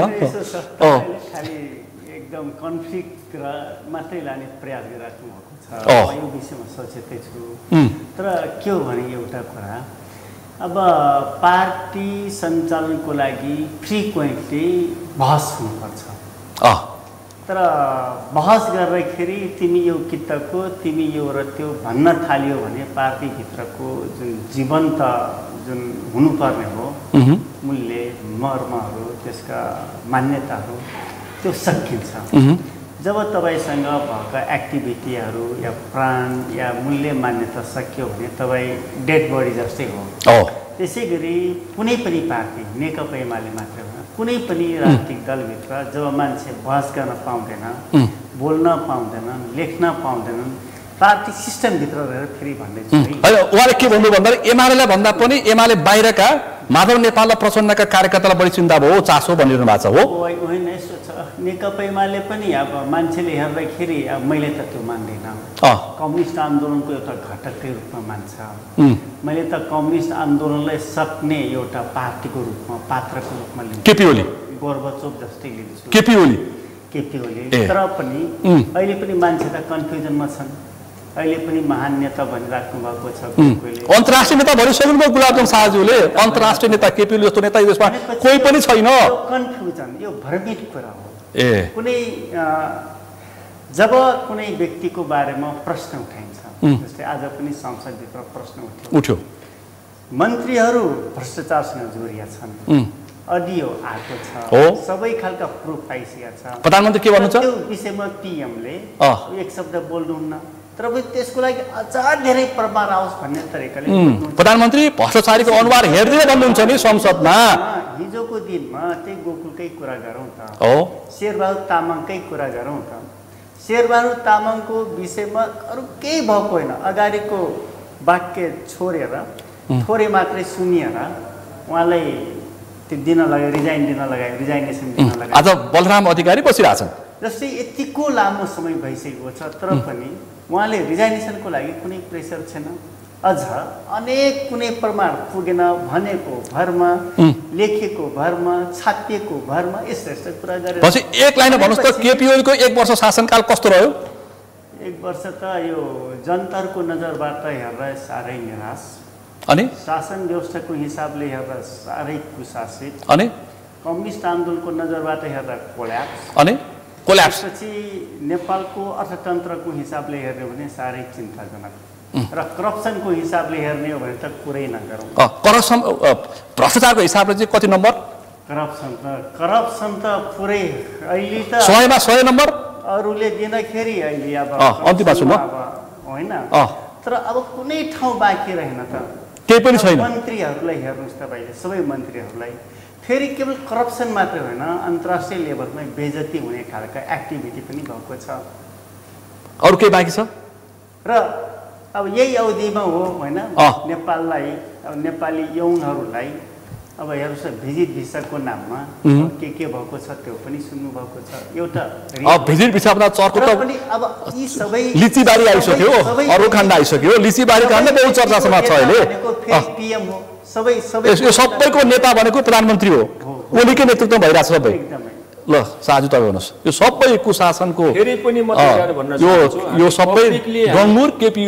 एकदम कन्फ्लिक्ट मात्रै लाने प्रयास गरिराख्नु भएको छ। यो विषयमा सचेतै छु तर के हो भने एउटा कुरा अब पार्टी सञ्चालनको लागि फ्रिक्वेन्टली बहस हुनुपर्छ। तर बहस गर्दाखेरि तिमी यो किताबको तिमी यो र त्यो भन्न थाल्यो भने पार्टीभित्रको जुन जीवन्त जुन हुनुपर्ने हो मूल्य मर्महरू त्यसका मान्यताहरू त्यो सकिन्छ। जब तपाईसँग भएका एक्टिभिटीहरू या प्राण या मूल्य मान्यता सकियो भने तपाईँ डेड बडी जस्तै हो। त्यसै गरी कुनै पनि पार्टी नेकपा एमाले मात्रै होइन कुनै पनि राजनीतिक दलभित्र जब मान्छे बहस गर्न पाउँदैन बोल्न पाउँदैनन् लेख्न पाउँदैनन् पार्टी सिस्टमभित्र रहेर फेरि भन्दैछु उहाँले के भन्नु भन्दा एमालेलाई भन्दा पनि एमाले बाहिरका माधव नेपाल र प्रचण्डका कार्यकर्तालाई बढी चिन्ता भयो चासो भनिरहनु भएको छ हो। होइन यस्तो छ नेकपा एमाले पनि अब मान्छेले हेर्दाखेरि अब मैले त त्यो मान्दिनँ कम्युनिस्ट आन्दोलनको एउटा घटककै रूपमा मान्छ। मैले त कम्युनिस्ट आन्दोलनलाई सक्ने एउटा पार्टीको रूपमा पात्रको रूपमा लिन्छु। केपी ओली गोर्बचोभ जस्तै लिन्छु केपी ओली तर पनि अहिले पनि मान्छे त कन्फ्युजनमा छन्। अहिले पनि महान नेता भनिराख्नु भएको छ अन्तर्राष्ट्रिय नेता भनिसक्नुभयो गुलाबजन शाहज्यूले अन्तर्राष्ट्रिय नेता केपी ओली जस्तो नेता देशमा कोही पनि छैन। कन्फ्युजन यो भ्रमित कुरा हो। कुनै जब कुनै व्यक्तिको बारेमा प्रश्न उठाइन्छ जस्तै आज पनि संसदभित्र प्रश्न उठ्यो मन्त्रीहरू भ्रष्टाचारसँग जोडिया छन् अडियो आएको छ सबै खालका प्रुफ पाइसकेका छ। प्रधानमन्त्री के भन्नुहुन्छ त्यो विषयमा पीएमले एक शब्द बोल्नुहुन्न तर त्यसको लागि अझ धेरै प्रमाण आओस् भन्ने तरिकाले प्रधानमन्त्री भ्रष्टाचारीको अनुहार हेर्दै भन्नुहुन्छ नि संसदमा। हिजोको दिनमा त्यही गोकुलकै कुरा गरौँ त शेरबहादुर तामाङकै कुरा गरौँ त शेरबहादुर तामाङको विषयमा अरू केही भएको होइन अगाडिको वाक्य छोडेर थोरै मात्रै सुनिएर उहाँलाई त्यो दिन लगायो रिजाइनेसन दिन लगायो। आज बलराम अधिकारी बसिरहेछन् जस्तै यतिको लामो समय भइसकेको छ तर पनि उहाँले रिजाइनेसनको लागि कुनै प्रेसर छैन। अझ अनेक कुनै प्रमाण पुगेन भनेको भरमा लेखेको भरमा छापिएको भरमा यस्ता यस्ता कुरा गरेर एक लाइन भन्नुहोस् त केपी ओलीको 1 वर्ष शासनकाल कस्तो रह्यो? 1 वर्ष त यो जनताको नजरबाट हेर्दा साह्रै निराश अनि शासन व्यवस्थाको हिसाबले हेर्दा साह्रै कुशासित अनि कम्युनिस्ट आन्दोलनको नजरबाट हेर्दा कोल्याप्स अनि कोल्याप्स। त्यसपछि नेपालको अर्थतन्त्रको हिसाबले हेर्ने हो भने साह्रै चिन्ताजनक र करप्सनको हिसाबले हेर्ने हो भने त कुरै नगरौँ। करप्सन भ्रष्टाचारको हिसाबले चाहिँ कति नम्बर? करप्सन त पुरै अहिले त 100मा 100 नम्बर अरूले दिँदाखेरि अहिले अब अन्तिममा छु म होइन, तर अब कुनै ठाउँ बाँकी रहेन त, केही पनि छैन। मन्त्रीहरूलाई हेर्नुहोस् तपाईँले, सबै मन्त्रीहरूलाई फेरि केवल करप्सन मात्रै होइन, अन्तर्राष्ट्रिय लेभलमै बेइज्जती हुने खालका एक्टिभिटी पनि भएको छ। अरू केही बाँकी छ? र अब यही अवधिमा हो होइन, नेपाललाई अब नेपाली यौनहरूलाई अब हेर्नुहोस् भिजिट भिसाको नाममा के भएको छ त्यो पनि सुन्नुभएको छ। एउटा भिजिट भिसामा चर्को त अब यी सबै लिचीबारी आइसक्यो, अरू खण्ड आइसक्यो, लिचीबारी खण्ड बहु चर्चासम्म छ अहिले। पीएम हो, सबै यो सबैको नेता भनेको प्रधानमन्त्री हो, ओलीकै नेतृत्व भइरहेछ सबै। ल साजु तपाईँ भन्नुहोस्, यो सबै कुशासनको यो सबै गङ्गुर केपी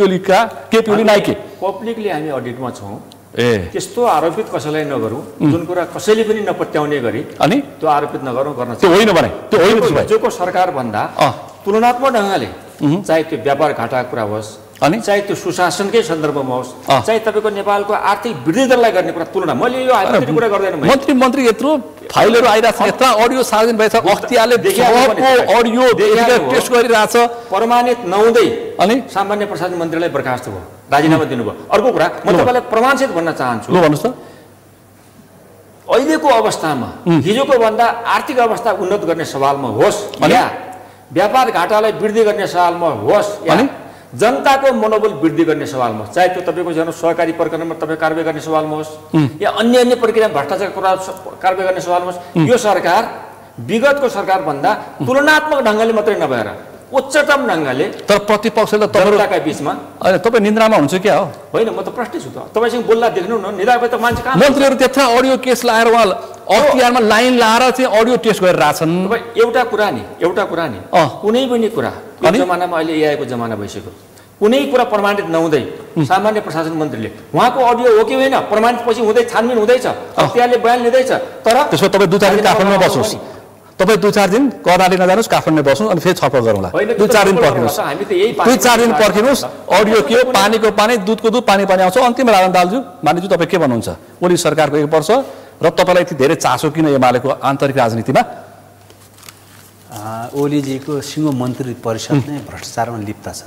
ओली नाइके पब्लिकली हामी अडिटमा छौँ। त्यस्तो आरोपित कसैलाई नगरौँ जुन कुरा कसैले पनि नपत्याउने गरी, अनि त्यो आरोपित नगरौँ, गर्न त्यो होइन भने त्यो होइन। हिजोको सरकार भन्दा तुलनात्मक ढङ्गले चाहे त्यो व्यापार घाटाको कुरा होस्, अनि चाहे त्यो सुशासनकै सन्दर्भमा होस्, चाहे तपाईँको नेपालको आर्थिक वृद्धि दरलाई गर्ने कुरा तुलना, मैले यो हाइपोथेटिकल कुरा गर्दैन। मन्त्री यत्रो फाइलहरू आइरहेछ, यत्रो अडियो सार्वजनिक भएछ, अख्तियारले अडियो टेस्ट गरिरहेछ, प्रमाणित नहुँदै अनि सामान्य प्रशासन मन्त्रीलाई बर्खास्त भयो, राजीनामा दिनुभयो। अर्को कुरा म तपाईँलाई प्रमाणसहित भन्न चाहन्छु, भन्नुहोस् त, अहिलेको अवस्थामा हिजोको भन्दा आर्थिक अवस्था उन्नत गर्ने सवालमा होस् या व्यापार घाटालाई वृद्धि गर्ने सवालमा होस् या जनताको मनोबल वृद्धि गर्ने सवालमा, चाहे त्यो तपाईँको जन सहकारी प्रकरणमा तपाईँ कारवाही गर्ने सवालमा होस् या अन्य प्रक्रिया भ्रष्टाचार कारवाही गर्ने सवालमा होस्, यो सरकार विगतको सरकार भन्दा तुलनात्मक ढङ्गले मात्रै नभएर उच्चतम ढङ्गले, तर प्रतिपक्षले जनताका बिचमा तपाईँ निन्द्रामा हुनुहुन्छ क्या हो? होइन, म त प्रश्नै छु त, तपाईँसँग बोल्दा देख्नु न, निरापय त मान्छे कहाँ, मन्त्रीहरू त्यत्रो अडियो केस लाएर उहाँ अख्तियारमा लाइन लाएर चाहिँ अडियो टेस्ट गरिरहेछन्। एउटा कुरा नि कुनै पनि कुरा यो जमानामा अहिले एआईको जमाना भइसक्यो, कुनै कुरा प्रमाणित नहुँदै सामान्य प्रशासन मन्त्रीले उहाँको अडियो हो कि होइन प्रमाणित पछि हुँदै छानबिन हुँदैछ, अख्तियारले बयान लिँदैछ, तर त्यसमा तपाईँ 2-4 दिन काठमाडौँमा बस्नुहोस्, तपाईँ 2-4 दिन कर्णाली नजानुहोस्, काठमाडौँ बस्नुहोस्, अनि फेरि छलफल गरौँला। 2-4 दिन पर्खिनुहोस्, 2-4 दिन पर्खिनुहोस्। अडियो के हो, पानीको पानी, दुधको दुध, पानी आउँछ। अन्तिम राजन दालज्यू, मानिज्यू तपाईँ के भन्नुहुन्छ? ओली सरकारको 1 वर्ष र तपाईँलाई यति धेरै चासो किन एमालेको आन्तरिक राजनीतिमा? ओलीजीको सिङ्गो मन्त्री परिषद नै भ्रष्टाचारमा लिप्त छ,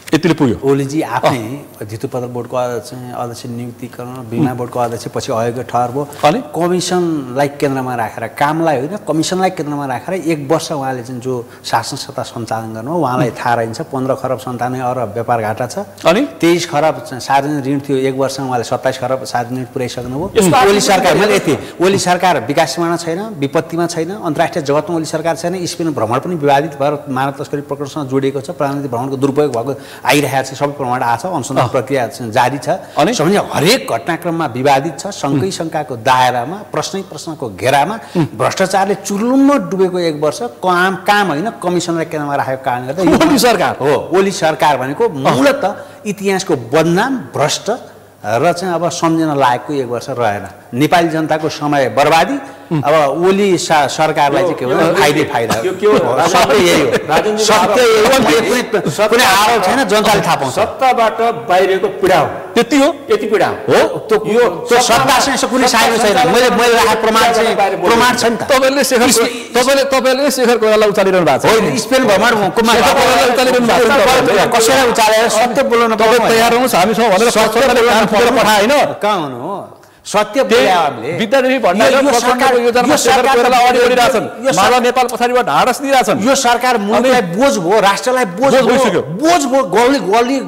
यतिले पुग्यो। ओलीजी आफै धितोपत्र बोर्डको अध्यक्ष नियुक्तिकरण, बिमा बोर्डको अध्यक्ष, पछि अयोग्य ठहर भयो, अनि कमिसनलाई केन्द्रमा राखेर, कामलाई होइन कमिसनलाई केन्द्रमा राखेर 1 वर्ष उहाँले चाहिँ जो शासन सत्ता सञ्चालन गर्नु, उहाँलाई थाहा रहन्छ 15 खरब 97 अरब व्यापार घाटा छ, अनि 23 खरब सार्वजनिक ऋण थियो, 1 वर्षमा उहाँले 27 खरब सार्वजनिक ऋण पुर्याइसक्नुभयो। ओली सरकार मैले यति, ओली सरकार विकासमा छैन, विपत्तिमा छैन, अन्तर्राष्ट्रिय जगतमा ओली सरकार छैन, स्पेन भ्रमण पनि विवादित भएर मानव तस्करी प्रकरणसँग जोडिएको छ, प्रधानमन्त्री भ्रमणको दुरुपयोग भएको आइरहेको छ, सबै प्रमाण आएको छ, अनुसन्धान प्रक्रिया जारी छ, अनि हरेक घटनाक्रममा विवादित छ, शङ्कै शङ्काको दायरामा, प्रश्नको घेरामा भ्रष्टाचारले चुर्लुम्म डुबेको 1 वर्ष काम होइन कमिसनलाई केन्द्रमा राखेको कारणले गर्दा ओली सरकार हो। ओली सरकार भनेको मूलत इतिहासको बदनाम भ्रष्ट र चाहिँ अब सम्झिन लायकको 1 वर्ष रहेन। नेपाली जनताको समय बर्बादी, अब ओली सरकारलाई चाहिँ के हो, फाइदा सत्य यही हो, सत्य यही हो, कुनै आरोप छैन, जनताले थाहा पाउँछ, सत्ताबाट बाहिरको पीडा हो, त्यति हो, यति पीडा हो। त्यो सत्तासँग कुनै साइनो छैन, मैले राखेको प्रमाण छ नि त। तपाईँले शेखर कोइरालालाई उचालिरहनु भएको छ, होइन स्पेन भ्रमणमा उचालिरहनु भएको छ, कसैलाई उचालेर सत्य बोल्न तपाईँ तयार हुनुहोस्, हामी छौँ भनेर सत्य पठाएन, कहाँ हुनु हो, सत्य बोले विद्यादेवी भण्डारीको सरकारको योजनामा शेखर कोइराला अडियो गरिरहेछन्, मानव नेपाल पछाडिबाट ढाडस दिइरहेछन्। यो सरकार मुलुकलाई बोझ भयो, राष्ट्रलाई बोझ भयो,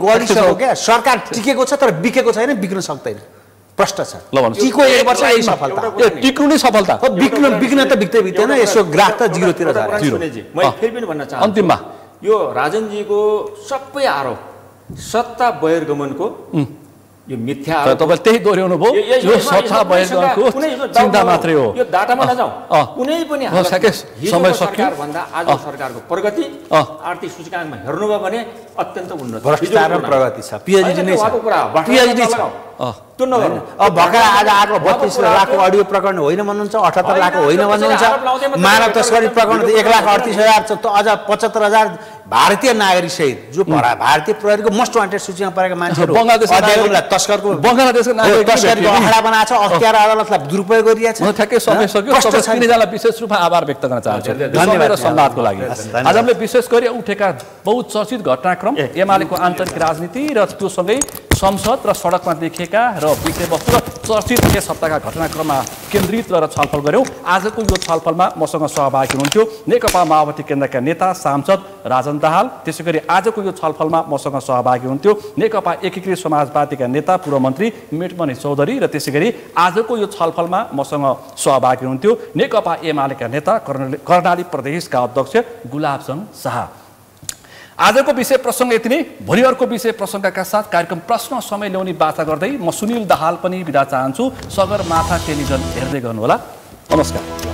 गलिसक्यो क्या, सरकार टिकेको छ तर बिकेको छैन, बिग्न सक्दैन, प्रष्ट छ। ल भन्नुहोस्, टिको 1 वर्ष यही सफलता, टिक्नु नै सफलता, बिग्न त बित्दैन, यसो ग्राफ त 0 तिर झऱ्यो। म फेरि पनि भन्न चाहन्छु, अन्तिममा यो राजनजीको सबै आरोप सत्ता बहिर्गमनको यो मिथ्या तपाईले त्यही दोहोर्याउनु भयो यो सच्चा बयानको चिन्ता मात्रै हो यो डाटामा नजाऊ कुनै पनि समय सक्यो भन्दा आज सरकारको प्रगति आर्थिक सूचकाङ्कमा हेर्नुभयो भने अत्यन्त उन्नत भ्रष्टाचार र प्रगति छ पीएचडी नै छ पीएचडी छ त्यो नगर्नु अब भर्खर आज आएको 32 लाखको अडियो प्रकरण होइन भन्नुहुन्छ 78 लाखको होइन भन्नुहुन्छ मानव तस्करी प्रकरण 1,38,000 छ त अझ 75,000 भारतीय नागरिक सहित जो भारतीय प्रहरीको मोस्ट वान्टेड सूचीमा परेका मान्छेहरू बङ्गलादेशलाई तस्करको बङ्गलादेशको नागरिक तस्करीको अखडा बनाएको छ अख्तियार अदालतलाई दुरुपयोग गरिरहेछ म ठ्याक्कै समय सक्यो तपाईँ तिनैजनालाई विशेष रूपमा आभार व्यक्त गर्न चाहन्छु धन्यवाद र सम्वादको लागि आज हामीले विशेष गरी उठेका बहुचर्चित घटनाक्रम एमालेको आन्तरिक राजनीति र त्योसँगै संसद र सडकमा देखिएका र विषयवस्तु र चर्चित यस हप्ताका घटनाक्रममा केन्द्रित रहेर छलफल गर्यौं आजको यो छलफलमा मसँग सहभागी हुनुहुन्थ्यो नेकपा माओवादी केन्द्रका नेता सांसद राजन दाहाल त्यसैगरी आजको यो छलफलमा मसँग सहभागी हुनुहुन्थ्यो नेकपा एकीकृत समाजवादीका नेता पूर्व मन्त्री मेटमणि चौधरी र त्यसैगरी आजको यो छलफलमा मसँग सहभागी हुनुहुन्थ्यो नेकपा एमालेका नेता कर्णाली प्रदेशका अध्यक्ष गुलाबचन्द शाह आजको विषय प्रसङ्ग यति नै भोलि अर्को विषय प्रसङ्गका साथ कार्यक्रम प्रश्न समय ल्याउने बाचा गर्दै म सुनिल दाहाल पनि बिदा चाहन्छु सगरमाथा टेलिभिजन हेर्दै गर्नुहोला नमस्कार